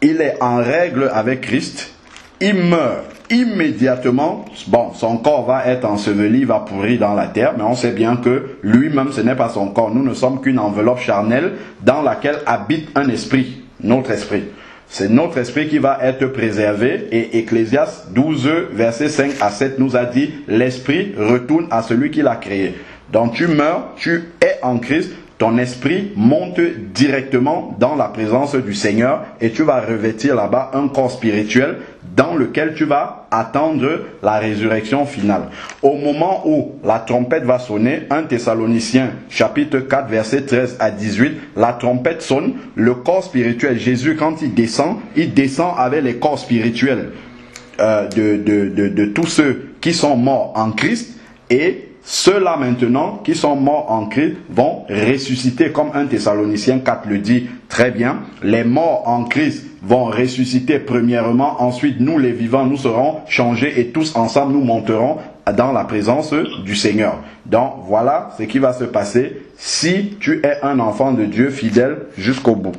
il est en règle avec Christ, il meurt immédiatement, bon, son corps va être enseveli, va pourrir dans la terre, mais on sait bien que lui-même ce n'est pas son corps, nous ne sommes qu'une enveloppe charnelle dans laquelle habite un esprit, notre esprit. C'est notre esprit qui va être préservé, et Ecclésiaste 12, verset 5 à 7 nous a dit, l'esprit retourne à celui qui l'a créé. Donc tu meurs, tu es en Christ, ton esprit monte directement dans la présence du Seigneur et tu vas revêtir là-bas un corps spirituel dans lequel tu vas attendre la résurrection finale. Au moment où la trompette va sonner, 1 Thessaloniciens chapitre 4 verset 13 à 18, la trompette sonne, le corps spirituel, Jésus quand il descend avec les corps spirituels de tous ceux qui sont morts en Christ, et ceux-là maintenant qui sont morts en Christ vont ressusciter, comme 1 Thessaloniciens 4 le dit très bien. Les morts en Christ vont ressusciter premièrement, ensuite nous les vivants, nous serons changés et tous ensemble nous monterons dans la présence du Seigneur. Donc voilà ce qui va se passer si tu es un enfant de Dieu fidèle jusqu'au bout.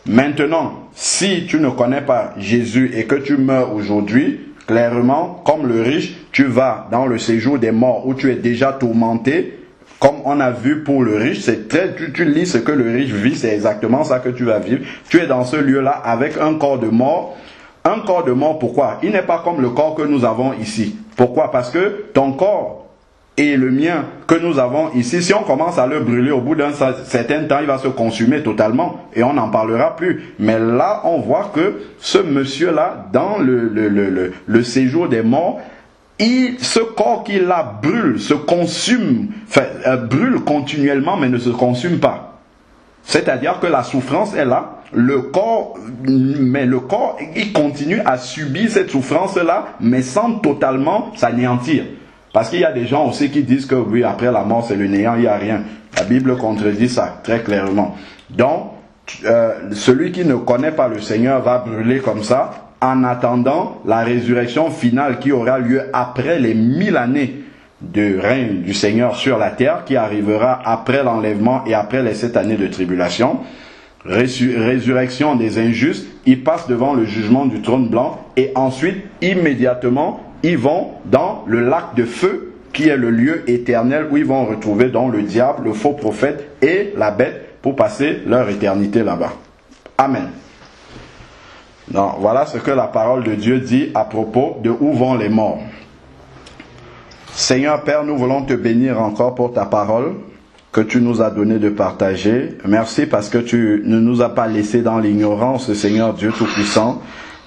Maintenant, si tu ne connais pas Jésus et que tu meurs aujourd'hui, clairement, comme le riche, tu vas dans le séjour des morts où tu es déjà tourmenté, comme on a vu pour le riche. C'est très, tu lis ce que le riche vit, c'est exactement ça que tu vas vivre. Tu es dans ce lieu-là avec un corps de mort. Un corps de mort, pourquoi? Il n'est pas comme le corps que nous avons ici. Pourquoi? Parce que ton corps et le mien que nous avons ici, si on commence à le brûler au bout d'un certain temps, il va se consumer totalement et on n'en parlera plus. Mais là, on voit que ce monsieur-là, dans le séjour des morts, ce corps qui là brûle, se consume, brûle continuellement mais ne se consume pas. C'est-à-dire que la souffrance est là, mais le corps, il continue à subir cette souffrance-là, mais sans totalement s'anéantir. Parce qu'il y a des gens aussi qui disent que oui, après la mort, c'est le néant, il n'y a rien. La Bible contredit ça très clairement. Donc, celui qui ne connaît pas le Seigneur va brûler comme ça, en attendant la résurrection finale qui aura lieu après les 1000 années de règne du Seigneur sur la terre, qui arrivera après l'enlèvement et après les 7 années de tribulation. Résurrection des injustes, ils passent devant le jugement du trône blanc et ensuite, immédiatement, ils vont dans le lac de feu qui est le lieu éternel où ils vont retrouver donc le diable, le faux prophète et la bête pour passer leur éternité là-bas. Amen. Donc, voilà ce que la parole de Dieu dit à propos de où vont les morts. Seigneur Père, nous voulons te bénir encore pour ta parole que tu nous as donné de partager. Merci parce que tu ne nous as pas laissés dans l'ignorance, Seigneur Dieu Tout-Puissant.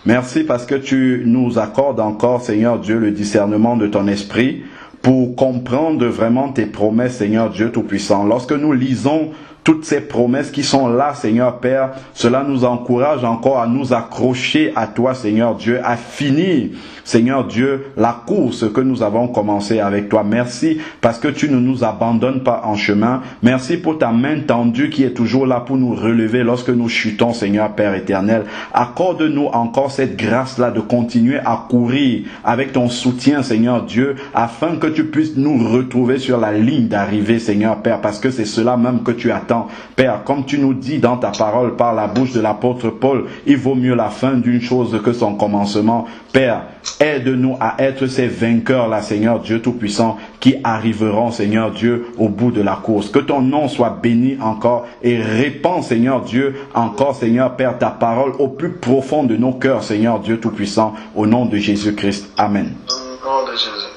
Merci parce que tu nous accordes encore, Seigneur Dieu, le discernement de ton esprit pour comprendre vraiment tes promesses, Seigneur Dieu Tout-Puissant. Lorsque nous lisons toutes ces promesses qui sont là, Seigneur Père, cela nous encourage encore à nous accrocher à toi, Seigneur Dieu, à finir, Seigneur Dieu, la course que nous avons commencée avec toi. Merci parce que tu ne nous abandonnes pas en chemin. Merci pour ta main tendue qui est toujours là pour nous relever lorsque nous chutons, Seigneur Père éternel. Accorde-nous encore cette grâce-là de continuer à courir avec ton soutien, Seigneur Dieu, afin que tu puisses nous retrouver sur la ligne d'arrivée, Seigneur Père, parce que c'est cela même que tu attends. Père, comme tu nous dis dans ta parole par la bouche de l'apôtre Paul, il vaut mieux la fin d'une chose que son commencement. Père, aide-nous à être ces vainqueurs-là, Seigneur Dieu Tout-Puissant, qui arriveront, Seigneur Dieu, au bout de la course. Que ton nom soit béni encore et répands, Seigneur Dieu, encore, Seigneur Père, ta parole au plus profond de nos cœurs, Seigneur Dieu Tout-Puissant, au nom de Jésus-Christ. Amen. Au nom de Jésus.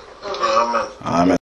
Amen. Amen.